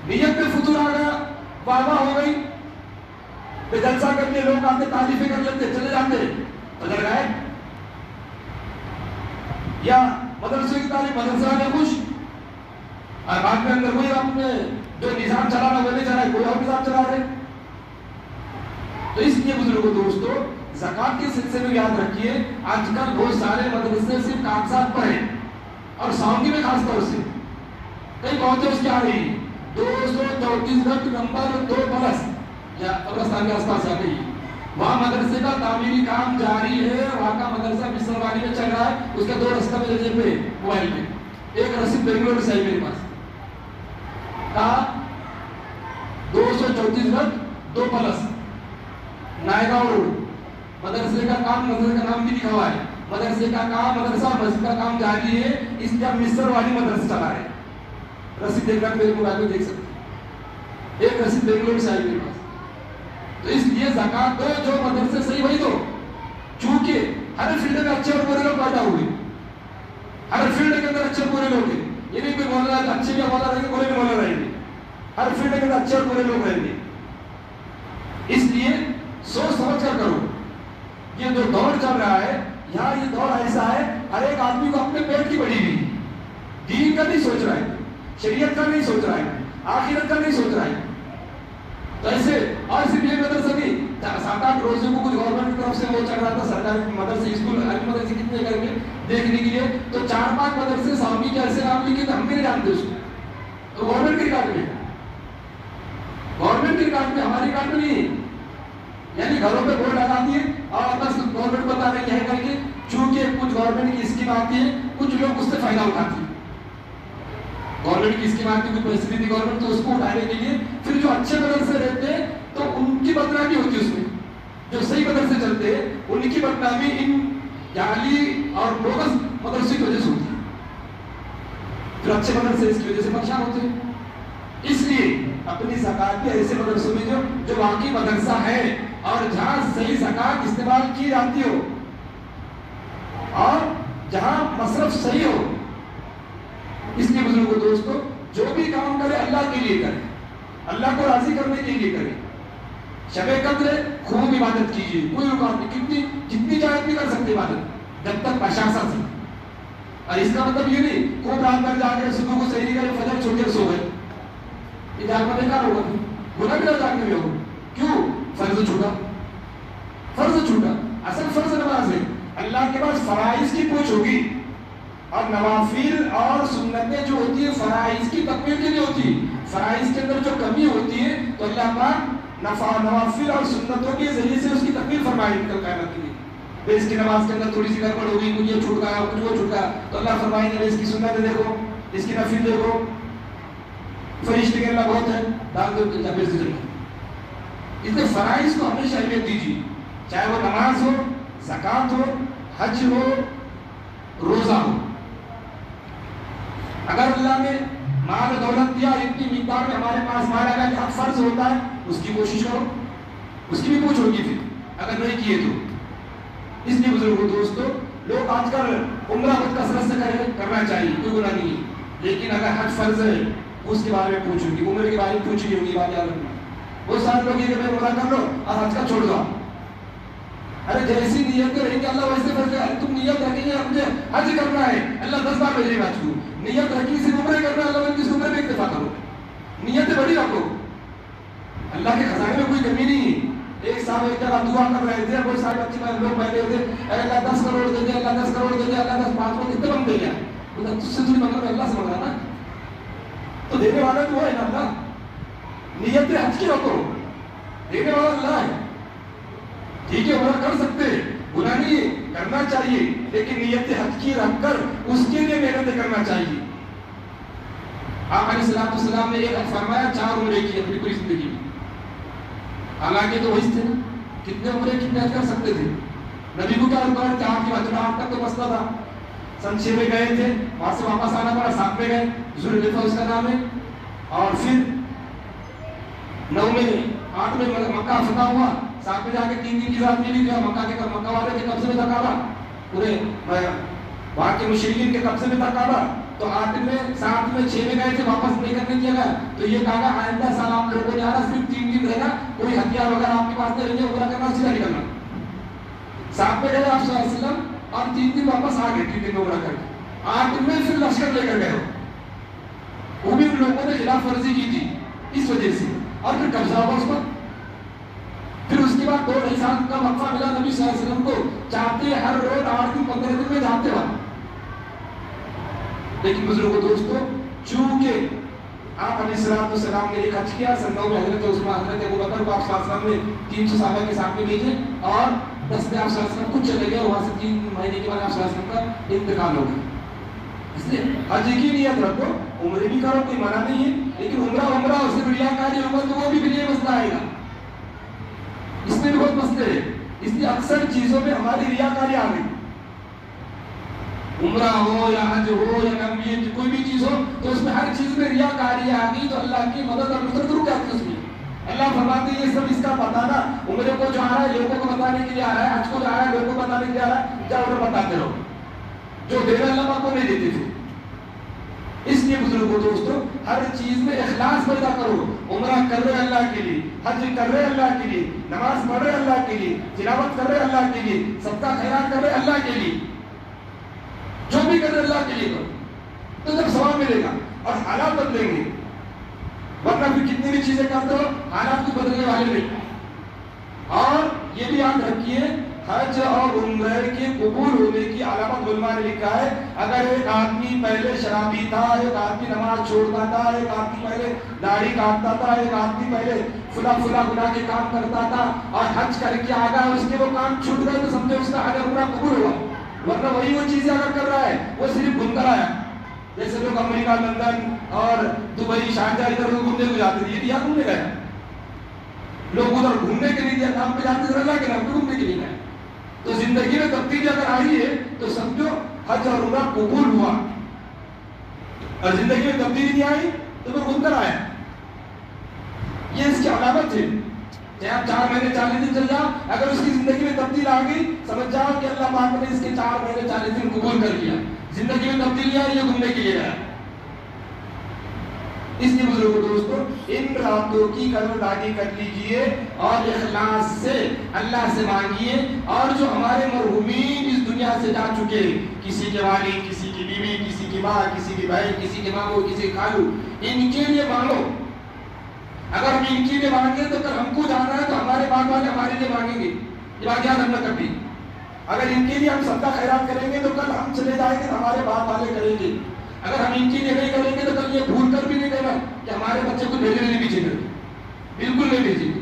نیت میں فطور آ گیا، واہ واہ ہو گئی، پھر جلسہ کر کے لوگ آتے تعریفیں کر لیتے چلے جاتے، فجر گئے، یا مدرسے کی تعریف مدرسہ میں خوش اور بعد میں اندر کوئی آپ نے جو نظام چلانا وہ نہیں چلا، کوئی اور نظام چلا رہے۔ تو اس لیے بزرگوں دوستو زکوٰۃ کے سلسلے میں یاد رکھیے، آج کل بہت سارے مدرسے صرف کاغذات پر ہیں اور ساؤنڈی میں خاص طور سے کئی پہنچے اس کی آ رہی 234 گھٹ نمبر 2+ یا قبرستان کے آس پاس آ گئی، وہاں مدرسے کا تعمیری کام جاری ہے، وہاں کا مدرسہ مصر والی میں چل رہا ہے، اس کے 2 رستہ میرے جیب پہ موبائل پہ، ایک رسید بنگلور سے آئی میرے پاس، کہا 234 گھٹ 2+ نائگاؤں روڈ، مدرسے کا کام، مدرسے کا نام بھی لکھا ہوا ہے، مدرسے کا کام مدرسہ مسجد کا کام جاری ہے، اس لیے ہم مصر والی مدرسہ چلا رہے ہیں۔ رسید دیکھ کر میرے موبائل میں دیکھ سکتے ہیں، ایک رسید بنگلور سے آئی میرے پاس۔ تو اس لیے زکوٰۃ دو، جو مدرسے صحیح وہی دو، چونکہ ہر فیلڈ میں اچھے اور برے لوگ پیدا ہوئے، ہر فیلڈ کے اندر اچھے اور برے لوگ ہیں، یہ نہیں کوئی مولانا اچھے بھی مولانا رہیں گے، برے بھی مولانا رہیں گے، ہر فیلڈ کے اندر اچھے اور برے لوگ رہیں گے۔ اس لیے سوچ سمجھ کر کرو، یہ جو دور چل رہا ہے یہاں یہ دور ایسا ہے، ہر ایک آدمی کو اپنے پیٹ کی بڑی ہوئی، دین کا نہیں سوچ رہا ہے، شریعت کا نہیں سوچ رہا ہے، آخرت کا نہیں سوچ رہا ہے۔ تو ایسے اور صرف یہ مدرسہ بھی 7-8 روزوں کو کچھ گورنمنٹ کی طرف سے وہ چل رہا تھا، سرکاری مدرسے اسکول عربی مدرسے کتنے کریں گے دیکھنے کے لیے، تو 4-5 مدرسے سامی کے ایسے نام لکھے تو ہم بھی نہیں جانتے اس کو، تو گورنمنٹ کے ریکارڈ میں، گورنمنٹ کے ریکارڈ میں، ہمارے ریکارڈ میں نہیں، یعنی گھروں پہ بورڈ لگا دیے اور بس گورنمنٹ بتا رہے ہیں کر کے، چونکہ کچھ گورنمنٹ کی اسکیم آتی ہے، کچھ لوگ اس سے فائدہ اٹھاتے ہیں، گورنمنٹ کی اسکیم آتی ہے، کچھ پیسے دیتی گورنمنٹ تو اس کو اٹھانے کے لیے، پھر جو اچھے مدرسے رہتے ہیں تو ان کی بدنامی ہوتی ہے، اس میں جو صحیح مدرسے چلتے ہیں ان کی بدنامی ان جعلی اور بوگس مدرسے کی وجہ سے ہوتی ہے، پھر اچھے مدرسے اس کی وجہ سے پریشان ہوتے ہیں۔ اس لیے اپنی زکوٰۃ کے ایسے مدرسوں میں جو واقعی مدرسہ ہے اور جہاں صحیح زکوٰۃ استعمال کی جاتی ہو اور جہاں مصرف صحیح ہو، اس لیے بزرگوں دوستو جو بھی کام کرے اللہ کے لیے کرے، اللہ کو راضی کرنے کے لیے کرے۔ شب قدر خوب عبادت کیجیے، کوئی رکاوٹ نہیں، جتنی چاہے اتنی کر سکتے عبادت جب تک بشاشت سے، اور اس کا مطلب یہ نہیں خوب رات بھر جا کے صبح کو سحری کرے فجر چھوڑ کے سو گئے، یہ جاگنا بیکار ہوگا، گناہ بھی نہ جاگنے میں ہوگا، کیوں؟ فرض چھوٹا، فرض چھوٹا، اصل فرض نماز ہے، اللہ کے پاس فرائض کی پوچھ ہوگی اور نوافل اور سنتیں جو ہوتی ہیں فرائض کی تکمیل کے لیے ہوتی ہے، فرائض کے اندر جو کمی ہوتی ہے تو اللہ پاک نوافل اور سنتوں کے ذریعے سے اس کی تکمیل فرمائے کل قیامت کے لیے۔ اس کی نماز کے اندر تھوڑی سی گڑبڑ ہوگی، کچھ یہ چھوٹ گیا کچھ وہ چھوٹ گیا تو اللہ فرمائیں گے اس کی سنتیں دیکھو، اس کی نفل دیکھو، فرشتے کے اللہ بہت ہے ڈال دو جب سے چلو۔ اس لیے فرائض کو ہمیشہ اہمیت دیجیے، چاہے وہ نماز ہو، زکوٰۃ ہو، حج ہو، روزہ ہو۔ اگر اللہ نے مال و دولت دیا اتنی مقدار میں ہمارے پاس مال آگا کہ اب فرض ہوتا ہے اس کی کوشش کرو، اس کی بھی پوچھ ہوگی پھر اگر نہیں کیے تو۔ اس لیے بزرگوں دوستو لوگ آج کل عمرہ خود کثرت سے کرنا چاہیے، کوئی گناہ نہیں ہے، لیکن اگر حج فرض ہے اس کے بارے میں پوچھوں گی، عمرے کے بارے میں پوچھی ہوگی، بات یاد رکھنا۔ بہت سارے لوگ یہ کہ میں عمرہ کر لو اور حج کا چھوڑ دو، ارے جیسی نیت رہیں گے اللہ ویسے فیصلہ. تم نیت رکھیں گے مجھے حج کرنا ہے, اللہ 10 بار بھیجے گا حج کو. نیت رکھی صرف عمرے کرنا ہے, اللہ بولے اس عمرے میں اکتفا کرو. نیتیں بڑی رکھو, اللہ کے خزانے میں کوئی کمی نہیں ہے. ایک صاحب ایک جگہ دعا کر رہے تھے, کوئی صاحب اچھی بات لوگ بیٹھے ہوئے تھے, اے اللہ 10 کروڑ دے دے, اللہ 10 کروڑ دے دے, اللہ 10 5 کروڑ کتنے بن دے گا. بولا تجھ سے تجھے مطلب اللہ سے مانگا نا, تو دینے والا تو ہے نا اللہ. نیت حج کی رکھو, دینے والا اللہ ہے. ٹھیک ہے عمرہ کر سکتے, گناہ نہیں کرنا چاہیے, لیکن نیت حج کی رکھ کر اس کے لیے محنت کرنا چاہیے. آپ علیہ السلام نے ایک حج فرمایا, 4 عمرے کی اپنی پوری زندگی میں. حالانکہ تو وہی تھے نا, کتنے عمرے کتنے حج کر سکتے تھے. نبی کو کیا ریکارڈ تھا, آپ کی وجہ تک تو مسئلہ تھا. سن 6 میں گئے تھے, وہاں سے واپس آنا پڑا, 7 میں گئے, ذوالحلیفہ اس کا نام ہے, اور پھر 9 میں 8 میں مکہ فتح ہوا, 7 میں جا کے 3 دن کی رات ملی گیا. مکہ والے کے قبضے میں تھا کعبہ, پورے وہاں کے مشرکین کے قبضے میں تھا کعبہ. تو 8 میں 7 میں 6 میں گئے تھے, واپس نہیں کرنے دیا گیا. تو یہ کہا آئندہ سال آپ لوگوں نے آنا, صرف 3 دن رہنا, کوئی ہتھیار وغیرہ آپ کے پاس نہیں رہیں گے, عمرہ کرنا سیدھا نکلنا. 7 میں گئے آپ صلی اللہ علیہ وسلم, اور 3 دن واپس آ گئے, 3 دن عمرہ کر کے. 8 میں پھر لشکر لے کر گئے, وہ بھی ان لوگوں نے خلاف ورزی کی تھی اس وجہ سے, اور پھر قبضہ ہوا اس پر. پھر اس کے بعد 2 سال کا وقفہ ملا نبی صلی اللہ علیہ وسلم کو, چاہتے ہر روز 8 دن 15 دن میں جاتے وہاں. لیکن بزرگوں دوستو, چونکہ آپ علیہ السلام نے ایک حج کیا, سن 9 میں حضرت عثمان حضرت ابوبکر کو آپ صلی اللہ علیہ وسلم نے 300 صحابہ کے ساتھ میں بھیجے, اور 10 میں آپ صلی اللہ علیہ وسلم کچھ چلے گئے, وہاں سے 3 مہینے کے بعد آپ صلی اللہ علیہ وسلم کا انتقال ہو گیا. اس لیے حج کی نیت رکھو, عمرے بھی کرو, کوئی منع نہیں ہے, لیکن عمرہ اور صرف ریاکاری ہوگا تو وہ بھی پھر یہ مسئلہ آئے گا. اس میں بھی بہت مسئلے ہیں. اس لیے اکثر چیزوں میں ہماری ریاکاری آ گئی, عمرہ ہو یا حج ہو یا نبی کوئی بھی چیز ہو, تو اس میں ہر چیز میں ریاکاری آ گئی, تو اللہ کی مدد اور نصرت رک جاتی ہے اس میں. اللہ فرماتے ہیں یہ سب اس کا بتانا, عمرے کو جو آ رہا ہے لوگوں کو بتانے کے لیے آ رہا ہے, حج کو جو آ رہا ہے لوگوں کو بتانے کے لیے آ رہا ہے, جا انہیں بتاتے رہو, جو دینا اللہ کو نہیں دیتے تھے. اس لیے بزرگوں دوستو, ہر چیز میں اخلاص پیدا کرو. عمرہ کر رہے اللہ کے لیے, حج کر رہے اللہ کے لیے, نماز پڑھ رہے اللہ کے لیے, تلاوت کر رہے اللہ کے لیے, صدقہ خیرات کر رہے اللہ کے لیے, جو بھی کر رہے اللہ کے لیے کرو, تو جب ثواب ملے گا. اور حالات بدلیں گے, ورنہ پھر کتنی بھی چیزیں کرتے ہو, حالات کو بدلنے والے نہیں. اور یہ بھی یاد رکھیے, حج اور عمرے کے قبول ہونے کی علامت علماء نے لکھا ہے, اگر ایک آدمی پہلے شرابی تھا, ایک آدمی نماز چھوڑتا تھا, ایک آدمی پہلے داڑھی کاٹتا تھا, ایک آدمی پہلے فلا گناہ کے کام کرتا تھا, اور حج کر کے آ گیا, اس کے وہ کام چھوٹ گئے, تو سمجھے اس کا حج اور عمرہ قبول ہوا. ورنہ وہی وہ چیزیں اگر کر رہا ہے, وہ صرف گھوم کر آیا. جیسے لوگ امریکہ, لندن اور دبئی, شارجہ ادھر گھومنے کو جاتے تھے, یہ گھومنے گئے. لوگ ادھر گھومنے کے لیے نام پہ جاتے تھے, اللہ کے نام پہ گھومنے کے لیے گئے. تو زندگی میں تبدیلی اگر آئی ہے تو سمجھو حج اور عمرہ قبول ہوا, اور زندگی میں تبدیلی نہیں آئی تو وہ گھوم کر آیا. یہ اس کی علامت ہے. چاہے آپ 4 مہینے 40 دن چل جاؤ, اگر اس کی زندگی میں تبدیلی آ گئی, سمجھ جاؤ کہ اللہ پاک نے اس کے 4 مہینے 40 دن قبول کر لیا. زندگی میں تبدیلی آئی, یہ گھومنے کے لیے گیا. اس لیے بزرگوں دوستو, ان راتوں کی قدردانی کر لیجئے, اور اخلاص سے اللہ سے مانگیے. اور جو ہمارے مرحومین اس دنیا سے جا چکے, کسی کے والد, کسی کی بیوی, کسی کی ماں, کسی کی بہن, کسی کے ماموں, کسی کے خالو, ان کے لیے مانگو. اگر ہم ان کے لیے مانگیں تو کل ہم کو جانا ہے, تو ہمارے باپ والے ہمارے لیے مانگیں گے. یہ بات یاد رکھنا کبھی. اگر ان کے لیے ہم صدقہ خیرات کریں گے تو کل ہم چلے جائیں گے تو ہمارے باپ والے کریں گے. اگر ہم ان کے لیے نہیں کریں گے تو کل یہ بھول کر بھی نہیں کہنا کہ ہمارے بچے کو بھیجنے نہیں بھیجیں گے, بالکل نہیں بھیجیں گے.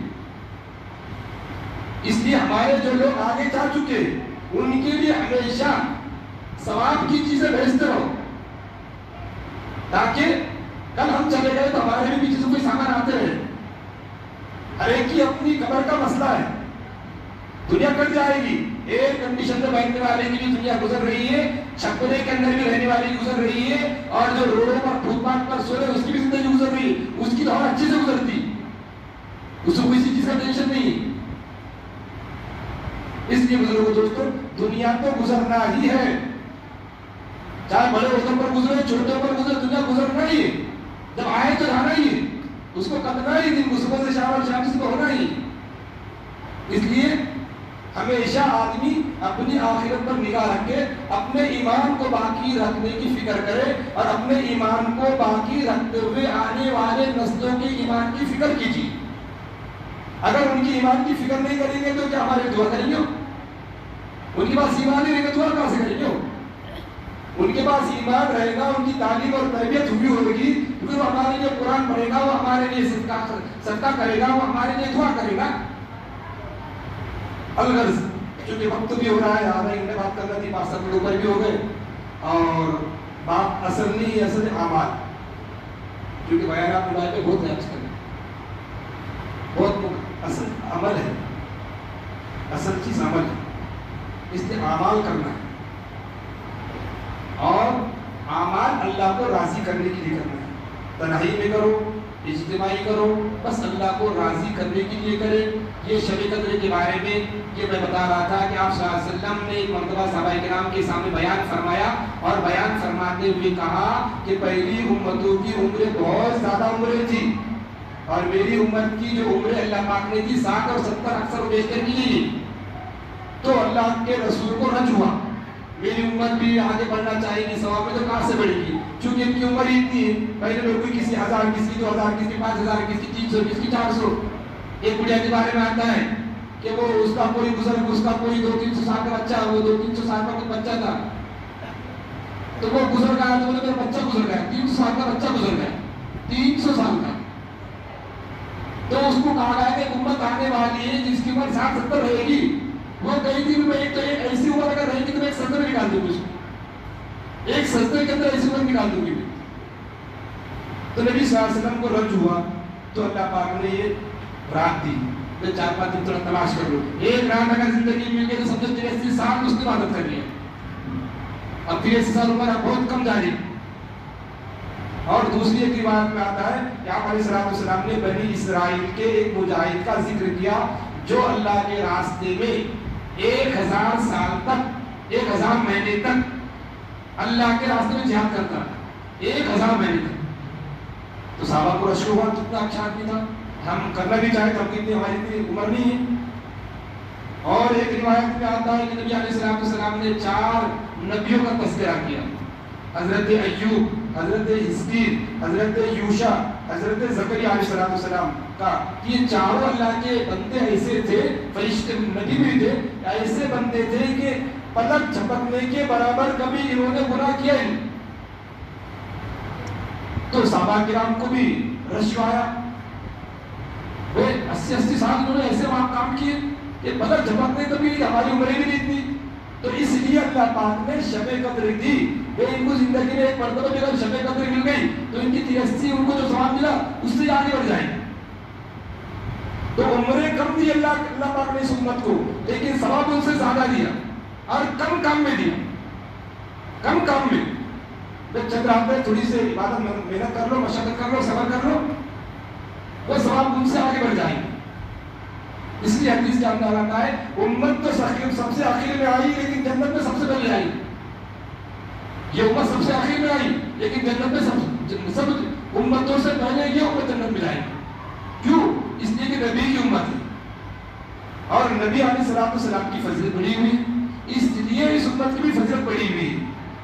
اس لیے ہمارے جو لوگ آگے جا چکے, ان کے لیے ہمیشہ ثواب کی چیزیں بھیجتے رہو, تاکہ کل ہم چلے گئے تو ہمارے بھی پیچھے سے کوئی سامان آتے رہے. ہر ایک کی اپنی قبر کا مسئلہ ہے. دنیا کٹ جائے گی, ایئر کنڈیشن میں بیٹھنے والے کی بھی دنیا گزر رہی ہے, چھپنے کے اندر بھی رہنے والی گزر رہی ہے, اور جو روڈوں پر فٹ پاتھ پر سو رہے اس کی بھی زندگی گزر رہی ہے. اس کی تو اور اچھے سے گزرتی, اس کو کسی چیز کا ٹینشن نہیں. اس لیے بزرگوں دوستو, دنیا تو گزرنا ہی ہے, چاہے بڑے عہدوں پر گزرے, چھوٹوں پر گزرے, دنیا گزرنا ہی ہے. جب آئے تو جانا ہی ہے, اس کو کتنا ہی دن صبح سے شام اور شام سے ہونا ہی. اس لیے ہمیشہ آدمی اپنی آخرت پر نگاہ رکھے، اپنے ایمان کو باقی رکھنے کی فکر کرے اور اپنے ایمان کو باقی رکھتے ہوئے آنے والے نسلوں کے ایمان کی فکر کیجیے۔ اگر ان کی ایمان کی فکر نہیں کریں گے تو کیا ہمارے دعا کریں گے؟ ان کے پاس ایمان نہیں رہے گا، دعا کہاں سے کریں گے؟ ان کے پاس ایمان رہے گا، ان کی تعلیم اور تربیت ہوئی ہوگی، پھر وہ ہمارے لیے قرآن پڑھے گا، وہ ہمارے لیے صدقہ کرے گا، وہ ہمارے لیے دعا کرے گا۔ الغرض چونکہ وقت بھی ہو رہا ہے، آدھا گھنٹے بات کرنا تھی، 5-7 منٹ اوپر بھی ہو گئے، اور بات اصل نہیں، اصل اعمال، کیونکہ بیانات موبائل پہ بہت ہے آج کل، بہت اصل عمل ہے، اصل چیز عمل ہے، اس لیے اعمال کرنا ہے، اور اعمال اللہ کو راضی کرنے کے لیے کرنا ہے۔ تنہائی میں کرو، اجتماعی کرو، بس اللہ کو راضی کرنے کے لیے کرے۔ یہ شب قدر کے بارے میں یہ میں بتا رہا تھا کہ آپ صلی اللہ علیہ وسلم نے ایک مرتبہ صحابہ کرام کے سامنے بیان فرمایا، اور بیان فرماتے ہوئے کہا کہ پہلی امتوں کی عمریں بہت زیادہ عمریں تھی، اور میری امت کی جو عمریں اللہ پاک نے تھی 60 اور 70 اکثر و بیشتر کی لی، تو اللہ کے رسول کو رنج ہوا، میری امت بھی آگے بڑھنا چاہے گی، ثواب میں تو کہاں سے بڑھے گی، چونکہ ان کی عمر ہی اتنی ہے، پہلے لوگ بھی کسی 1000، کسی 2000، کسی 5000، کسی 300، کسی 400۔ ایک بڑھیا کے بارے میں آتا ہے کہ وہ اس کا کوئی بزرگ، اس کا کوئی 200-300 سال کا بچہ، وہ 200-300 سال کا کوئی بچہ تھا، تو وہ گزر گیا، تو میرا بچہ گزر گیا، 300 سال کا بچہ گزر گیا، 300 سال کا، تو اس کو کہا گیا کہ امت آنے والی ہے جس کی عمر 60-70 رہے گی، وہ کہیں تھی میں ایک تو ایسی عمر اگر رہے گی تو میں ایک سجدہ نکال دوں گی، اس کو ایک سجدے کے اندر ایسی عمر نکال دوں گی۔ تو نبی صلی اللہ علیہ وسلم کو رنج ہوا، تو اللہ پاک نے یہ رات دی، تو 4-5 دن تھوڑا تلاش کر لو، ایک رات اگر زندگی مل گئی تو سمجھو 83 سال اس نے عبادت کر لیا، اب 83 سال عمر بہت کم جاری۔ اور دوسری ایک روایت میں آتا ہے کہ آپ علیہ السلام نے بنی اسرائیل کے ایک مجاہد کا ذکر کیا جو اللہ کے راستے میں 1000 سال تک، 1000 مہینے تک اللہ کے راستے میں جہاد کرتا، 1000 مہینے تک۔ تو صحابہ کو رشک ہوا، کتنا اچھا آدمی تھا، ہم کرنا بھی چاہے تو اتنی ہماری اتنی عمر نہیں ہے۔ اور ایک روایت میں آتا ہے کہ نبی علیہ السلام نے 4 نبیوں کا تذکرہ کیا، حضرت ایوب، حضرت حزقیل، حضرت یوشع، حضرت زکریا علیہ السلام کا، یہ چاروں اللہ کے بندے ایسے تھے، فرشتے نبی بھی تھے، ایسے بندے تھے کہ پلک جھپکنے کے برابر کبھی انہوں نے گناہ کیا ہی۔ تو صحابہ کرام کو بھی رشک آیا، وہ 80 سال انہوں نے ایسے وہاں کام کیے کہ پلک جھپکنے کبھی ہماری عمریں بھی نہیں تھی، تو اس لیے اللہ پاک نے شب قدر دی، ان کو زندگی میں ایک مرتبہ بھی اگر شب قدر مل گئی تو ان کی 83 ان کو جو ثواب ملا اس سے آگے بڑھ جائیں۔ تو عمریں کم دی اللہ پاک نے اس امت کو، لیکن ثواب ان سے زیادہ دیا، اور کم کام میں دیا، کم کام میں۔ چند رات میں تھوڑی سی عبادت محنت کر لو، مشقت کر لو، صبر کر لو، وہ ثواب ان سے آگے بڑھ جائیں گے۔ اس لیے حدیث کے اندر آتا ہے امت تو سب سے آخر میں آئی لیکن جنت میں سب سے پہلے آئی، یہ امت سب سے آخر میں آئی لیکن جنت میں سب امتوں سے پہلے یہ امت جنت میں جائے، کیوں؟ اس لیے کہ نبی کی امت ہے، اور نبی علیہ السلام کی فضیلت بڑھی ہوئی، اس لیے اس امت کی بھی فضیلت بڑھی ہوئی،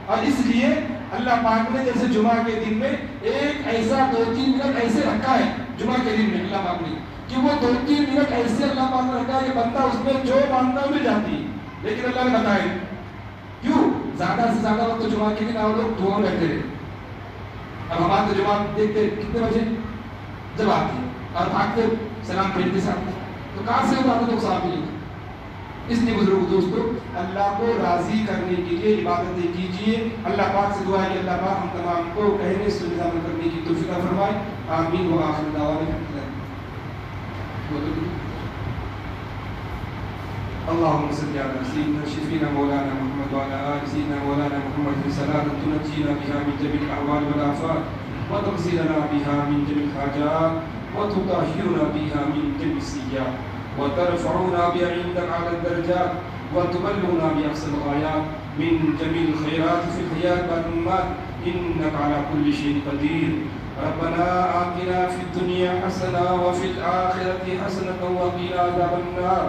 اور اس لیے اللہ پاک نے جیسے جمعہ کے دن میں ایک ایسا 2-3 منٹ ایسے رکھا ہے، جمعہ کے دن میں اللہ پاک نے کہ وہ 2-3 منٹ ایسے اللہ پاک نے رکھا ہے کہ بندہ اس میں جو مانگتا ہے مل جاتی ہے، لیکن اللہ نے بتایا کیوں؟ زیادہ سے زیادہ وقت جمعہ کے دن آپ لوگ دعا رہتے رہے، اب ہمارے تو جمعہ دیکھتے کتنے بجے جب آتی ہے اور بھاگتے سلام پھیرتے ساتھ، تو کہاں سے بات لوگ صاحب ملے؟ اس لیے بزرگ دوستو اللہ کو راضی کرنے کے لیے عبادتیں کیجیے۔ اللہ پاک سے دعا ہے کہ اللہ پاک ہم تمام کو کہنے سننے عمل کرنے کی توفیق فرمائے، آمین و آخر دعوانا اللهم صل على سيدنا شفينا مولانا محمد وعلى آل سيدنا مولانا محمد صلاة تنجينا بها من جميع الأهوال والآفات وتغفر لنا بها من جميع الحاجات وتطهرنا بها من جميع السيئات وترفعنا بها عندك على الدرجات وتبلغنا بأقصى الغايات من جميع الخيرات في الحياة والممات إنك على كل شيء قدير۔ ربنا آتنا في الدنيا حسنة وفي الآخرة حسنة وقنا عذاب النار۔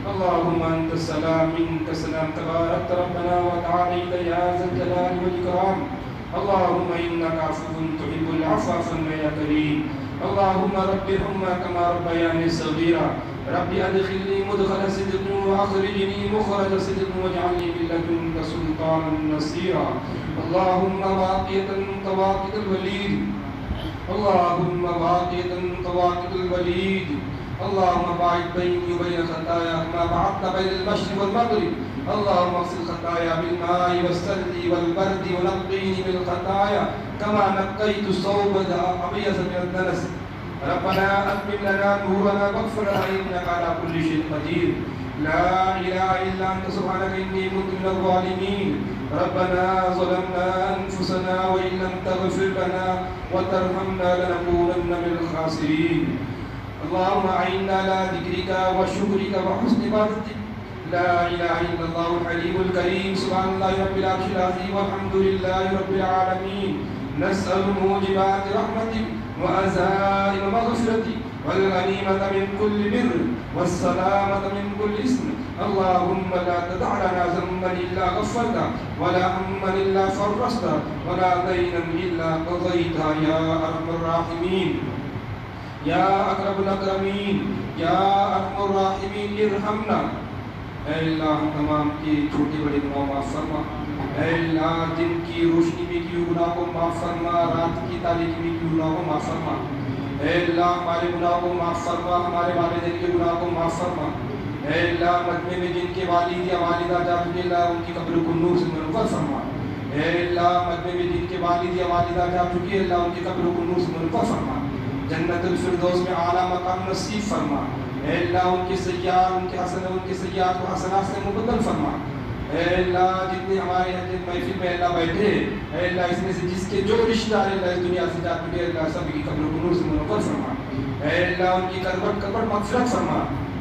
اللهم أنت السلام منك السلام تبارك ربنا وتعاليت يا ذا الجلال والإكرام. اللهم إنك عفو تحب العفو فاعف يا كريم. اللهم رب ارحمهما كما ربياني صغيرا. رب أدخلني مدخل صدق وأخرجني مخرج صدق واجعلني من لدنك سلطانا نصيرا. اللهم واقية كواقية الوليد. اللهم واقية كواقية الوليد. اللهم باعد بيني وبين خطايا كما بعدت بين المشرق والمغرب. اللهم اغسل خطايا بالماء والثلج والبرد ونقيني من الخطايا كما نقيت الثوب الابيض من الدنس. ربنا اتمم لنا نورنا واغفر لنا انك على كل شيء قدير. لا اله الا انت سبحانك اني كنت من الظالمين. ربنا ظلمنا انفسنا وان لم تغفر لنا وترحمنا لنكونن من الخاسرين. اللهم اعنا على ذكرك وشكرك وحسن عبادتك. لا اله الا الله الحليم الكريم. سبحان الله رب العرش العظيم والحمد لله رب العالمين. نسأل موجبات رحمتك وعزائم مغفرتك والغنيمة من كل بر والسلامة من كل اسم. اللهم لا تدع لنا ذنبا إلا غفرته ولا هما إلا فرجته ولا دينا إلا قضيته يا أرحم الراحمين يا أكرم الأكرمين يا أرحم الراحمين. ارحمنا اے اللہ ہم تمام کی چھوٹی بڑی گناہوں معاف فرما. اے اللہ دن کی روشنی میں کی گناہ کو معاف فرما. رات کی تاریکی میں کی گناہ کو معاف فرما. اے اللہ ہمارے گناہ کو معاف فرما. ہمارے والدین کے گناہ کو معاف فرما. اے اللہ مجمع میں جن کے والد یا والدہ جا چکے اللہ ان کی قبر کو نور سے منور فرما. اے اللہ مجمع میں جن کے والد یا والدہ جا چکے اللہ ان کی قبر کو نور سے منور فرما. جنت الفردوس میں اعلیٰ مقام نصیب فرما. اے اللہ ان کے سیئات ان کے سیئات کو حسنات سے مبدل فرما. اے اللہ جتنے ہمارے محفل میں اللہ بیٹھے اے اللہ اس میں سے جس کے جو رشتہ دار اللہ اس دنیا سے جا چکے اللہ سب کی قبر کو نور سے منور فرما. اے اللہ ان کی کربٹ مغفرت فرما.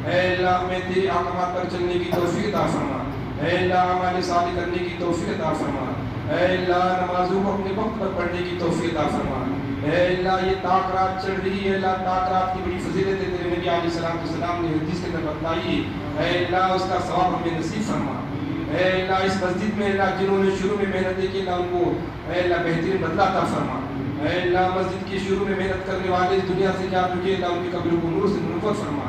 اے اللہ ہمیں تیرے احکامات پر چلنے کی توفیق عطا فرما. اے اللہ ہمارے صالح کرنے کی توفیق عطا فرما. اے اللہ نمازوں کو اپنے وقت پر پڑھنے کی توفیق عطا فرما. اے اللہ یہ طاق رات چل رہی ہے اللہ طاق رات کی بڑی فضیلت ہے تیرے نبی علیہ السلام نے حدیث کے اندر بتلائی ہے. اے اللہ اس کا ثواب ہمیں نصیب فرما. اے اللہ اس مسجد میں اللہ جنہوں نے شروع میں محنت کی اللہ ان کو اے اللہ بہترین بدلہ عطا فرما. اے اللہ مسجد کی شروع میں محنت کرنے والے اس دنیا سے جا چکے اللہ ان کی قبر کو نور سے منور فرما.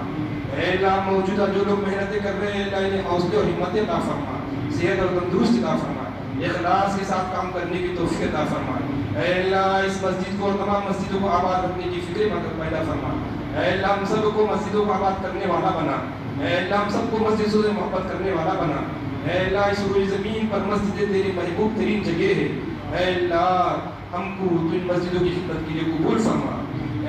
اے اللہ موجودہ جو لوگ محنتیں کر رہے ہیں اللہ انہیں حوصلے اور ہمتیں عطا فرما. صحت اور تندرستی عطا فرما. اخلاص کے ساتھ کام کرنے کی توفیق عطا فرما. اے اللہ اس مسجد کو اور تمام مسجدوں کو آباد رکھنے کی فکر مدد پیدا فرما. اے اللہ ہم سب کو مسجدوں کو آباد کرنے والا بنا. اے اللہ ہم سب کو مسجدوں سے محبت کرنے والا بنا. اے اللہ اس روئے زمین پر مسجد تیری محبوب ترین جگہ ہے. اے اللہ ہم کو تو ان مسجدوں کی خدمت کے لیے قبول فرما.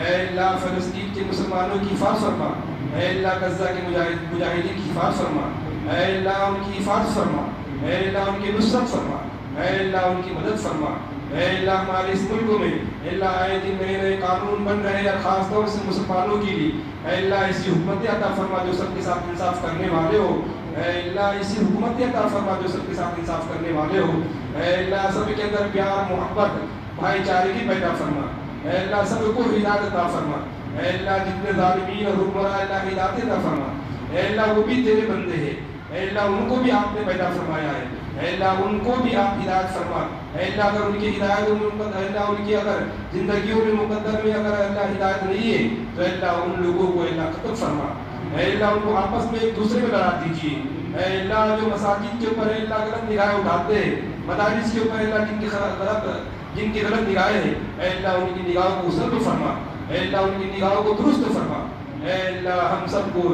اے اللہ فلسطین کے مسلمانوں کی حفاظت فرما. اے اللہ غزہ کے مجاہدین کی حفاظت فرما. اے اللہ ان کی حفاظت فرما. اے اللہ ان کی نصرت فرما. اے اللہ ان کی مدد فرما. اے اللہ ہمارے اس ملک میں اے اللہ آئے دن نئے نئے قانون بن رہے ہیں خاص طور سے مسلمانوں کے لیے. اے اللہ ایسی حکومت عطا فرما جو سب کے ساتھ انصاف کرنے والے ہو. اے اللہ ایسی حکومت عطا فرما جو سب کے ساتھ انصاف کرنے والے ہو. اے اللہ سب کے اندر پیار محبت بھائی چارگی پیدا فرما. اے اللہ سب کو ہدایت عطا فرما. اے اللہ جتنے ظالمین اور حکمراں اللہ ہدایت عطا فرما. اے اللہ وہ بھی تیرے بندے ہیں. اے اللہ ان کو بھی آپ نے پیدا فرمایا ہے. اے اللہ ان کو بھی آپ ہدایت فرما. اے اللہ اگر ان کی ہدایت اے اللہ ان کی اگر زندگیوں میں مقدر میں اگر اللہ ہدایت نہیں ہے تو اے اللہ ان لوگوں کو اے اللہ ختم فرما. اے اللہ ان کو آپس میں ایک دوسرے میں لڑا دیجیے. اے اللہ جو مساجد کے اوپر اے اللہ غلط نگاہیں اٹھاتے ہیں مدارس کے اوپر اے اللہ جن کی غلط نگاہیں ہیں اے اللہ ان کی نگاہوں کو سلب فرما. اے اللہ ان کی نگاہوں کو درست فرما. اے اللہ ہم سب کو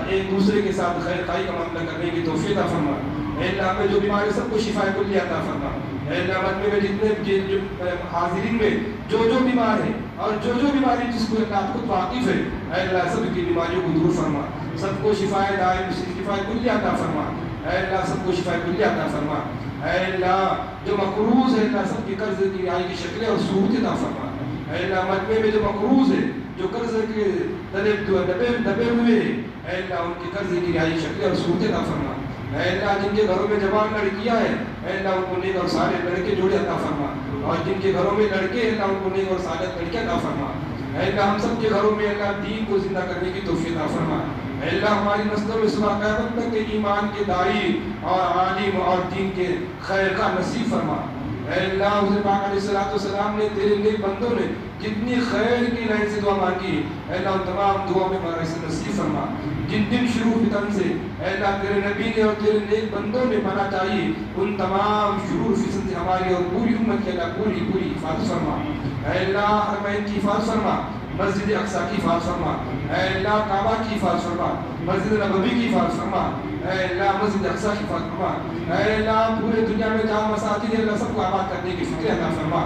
ایک دوسرے کے ساتھ خیر خائی کا معاملہ کرنے کی توفیق عطا فرما. اے اللہ ہمیں جو بیمار ہے سب کو شفا کلی عطا فرما. اے اللہ مجمع میں جتنے حاضرین میں جو بیمار ہے اور جو بیماری جس کو اللہ خود واقف ہے اے اللہ سب کی بیماریوں کو دور فرما. سب کو شفا دائم شفا کلی عطا فرما. اے اللہ سب کو شفا کلی عطا فرما. اے اللہ جو مقروض ہے اللہ سب کی قرض کی رہائی کی شکلیں اور صورتیں عطا فرما. اے اللہ مجمع میں جو مقروض ہے جو قرض کے دبے ہوئے ہیں اے اللہ ان کی قرض کی رہائی شکلیں اور صورتیں عطا فرما. اے اللہ جن کے گھروں میں جوان لڑکیاں ہیں اے اللہ ان کو نیک اور صالح لڑکے جوڑے عطا فرما. اور جن کے گھروں میں لڑکے ہیں اللہ ان کو نیک اور صالح لڑکے عطا فرما. اے اللہ ہم سب کے گھروں میں اللہ دین کو زندہ کرنے کی توفیق عطا فرما. اے اللہ ہماری نسلوں میں صبح قیامت تک کے ایمان کے داعی اور عالم اور دین کے خیر کا نصیب فرما۔ اے اللہ حضور پاک علیہ السلام نے تیرے نیک بندوں نے جتنی خیر کی لائن سے دعا مانگی، اے اللہ ان تمام دعاؤں میں ہمارا حصہ نصیب فرما۔ جن جن شروع فتن سے اے اللہ تیرے نبی نے اور تیرے نیک بندوں نے پناہ چاہیے، ان تمام شرور فتن سے ہماری اور پوری امت کی اللہ پوری حفاظت فرما۔ اے اللہ حرمین کی حفاظت فرما، مسجد اقصیٰ کی حفاظت فرما، اے اللہ کعبہ کی حفاظت فرما، مسجد نبوی کی حفاظت فرما، اے اللہ مسجد اقصیٰ کی حفاظت فرما۔ اے اللہ پورے دنیا میں جہاں مساجد ہے اللہ سب کو آباد کرنے کی فکر عطا فرما۔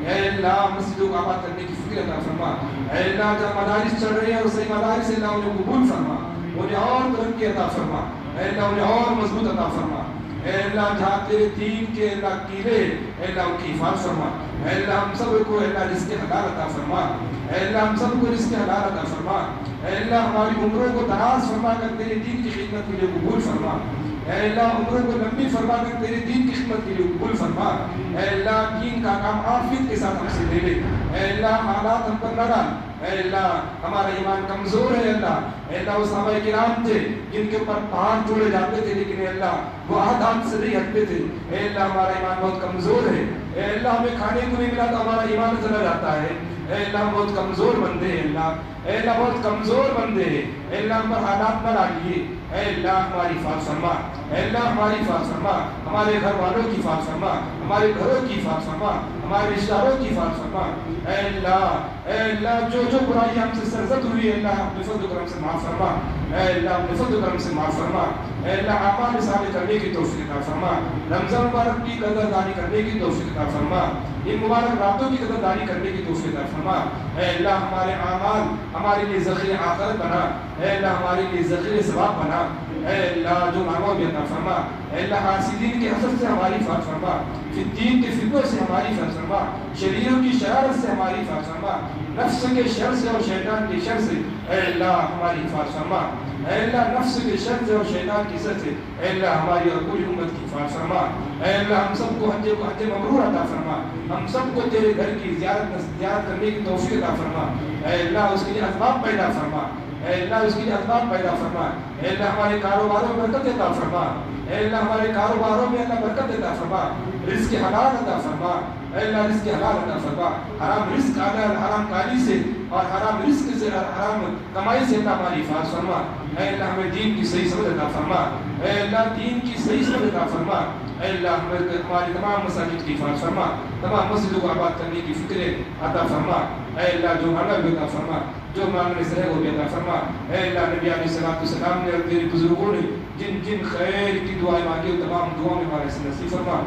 اے اللہ مسجدوں کو آباد کرنے کی فکر عطا فرما۔ اے اللہ جہاں مدارس چل رہے ہیں اور صحیح مدارس اللہ انہیں قبول فرما، انہیں اور ترقی عطا فرما، اے اللہ انہیں اور مضبوط عطا فرما۔ اے اللہ جہاں تیرے دین کے اللہ قلعے اے اللہ ان کی حفاظت فرما۔ اے اللہ ہم سب کو اے اللہ رزق حلال عطا فرما۔ اے اللہ ہم سب کو رزق حلال عطا فرما۔ اے اللہ ہماری عمروں کو دراز فرما کر تیرے دین کی خدمت کے لیے قبول فرما۔ اے اللہ عمروں کو لمبی فرما کر تیرے دین کی خدمت کے لیے قبول فرما۔ اے اللہ دین کا کام عافیت کے ساتھ ہم سے لے لے۔ اے اللہ حالات ہم پر نہ ڈال۔ اے اللہ ہمارا ایمان کمزور ہے اللہ۔ اے اللہ وہ صحابہ کرام تھے جن کے اوپر پہاڑ چھوڑے جاتے تھے لیکن اے اللہ وہ عادات سے نہیں ہٹتے تھے۔ اے اللہ ہمارا ایمان بہت کمزور ہے۔ اے اللہ ہمیں کھانے کو نہیں ملا تو ہمارا ایمان چلا جاتا ہے۔ اے اللہ ہم بہت کمزور بندے ہیں اللہ۔ اے اللہ بہت کمزور بندے ہیں۔ اے اللہ ہم پر حالات نہ ڈالیے۔ اے اللہ ہماری حفاظت فرما۔ اے اللہ ہماری حفاظت فرما، ہمارے گھر والوں کی حفاظت فرما، ہمارے گھروں کی حفاظت فرما، ہمارے رشتہ داروں کی حفاظت فرما۔ اے اللہ جو برائی ہم سے سرزد ہوئی ہے اللہ اپنے فضل و کرم سے معاف فرما۔ اے اللہ اپنے فضل و کرم سے معاف فرما۔ اے اللہ اعمال صالح کرنے کی توفیق عطا فرما۔ رمضان مبارک کی قدردانی کرنے کی توفیق عطا فرما۔ ان مبارک راتوں کی قدردانی کرنے کی توفیق عطا فرما۔ اے اللہ ہمارے اعمال ہمارے لیے ذخیرہ آخرت بنا۔ اے اللہ ہمارے لیے ذخیرہ ثواب بنا۔ اے اللہ جو مانگو بھی عطا فرما۔ اے اللہ حاسدین کے حسد سے ہماری حفاظت فرما، فتین کے فتنوں سے ہماری حفاظت فرما، شریروں کی شرارت سے ہماری حفاظت فرما، نفس کے شر سے اور شیطان کے شر سے اے اللہ ہماری حفاظت فرما۔ اے اللہ نفس کے شر سے اور شیطان کی شر سے اے اللہ ہماری اور پوری امت کی حفاظت فرما۔ اے اللہ ہم سب کو حج مبرور عطا فرما، ہم سب کو تیرے گھر کی زیارت کرنے کی توفیق عطا فرما۔ اے اللہ اس کے لیے اسباب پیدا فرما۔ اے اللہ اس کے لیے اسباب پیدا فرما۔ اے اللہ ہمارے کاروباروں میں برکت عطا فرما۔ اے اللہ ہمارے کاروباروں میں اللہ برکت عطا فرما، رزق حلال عطا فرما۔ اے اللہ رزق حلال عطا فرما، حرام رزق حرام کاری سے اور حرام رزق سے اور حرام کمائی سے اللہ ہماری حفاظت فرما۔ اے اللہ ہمیں دین کی صحیح سمجھ عطا فرما۔ اے اللہ دین کی صحیح سمجھ عطا فرما۔ اے اللہ ہماری تمام مساجد کی حفاظت فرما، تمام مسجدوں کو آباد کرنے کی فکر عطا فرما۔ اے اللہ جو مانگا بھی عطا فرما، جو مانگنے سے ہے وہ بھی عطا فرما۔ اے اللہ نبی علیہ السلام نے اور تیرے بزرگوں نے جن جن خیر کی دعائیں مانگی وہ تمام دعاؤں میں ہمارے سے نصیب فرما۔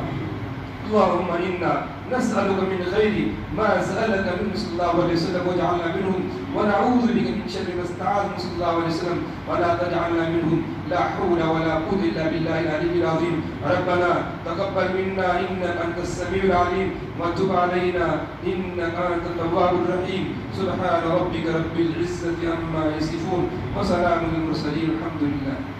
اللهم إنا نسألك من خير ما سألك منه صلى الله عليه وسلم واجعلنا منهم، ونعوذ بك من شر ما استعاذ صلى الله عليه وسلم ولا تجعلنا منهم، لا حول ولا قوة إلا بالله العلي العظيم۔ ربنا تقبل منا إنك أنت السميع العليم وتب علينا إنك أنت التواب الرحيم۔ سبحان ربك رب العزة عما يصفون وسلام على المرسلين، الحمد لله۔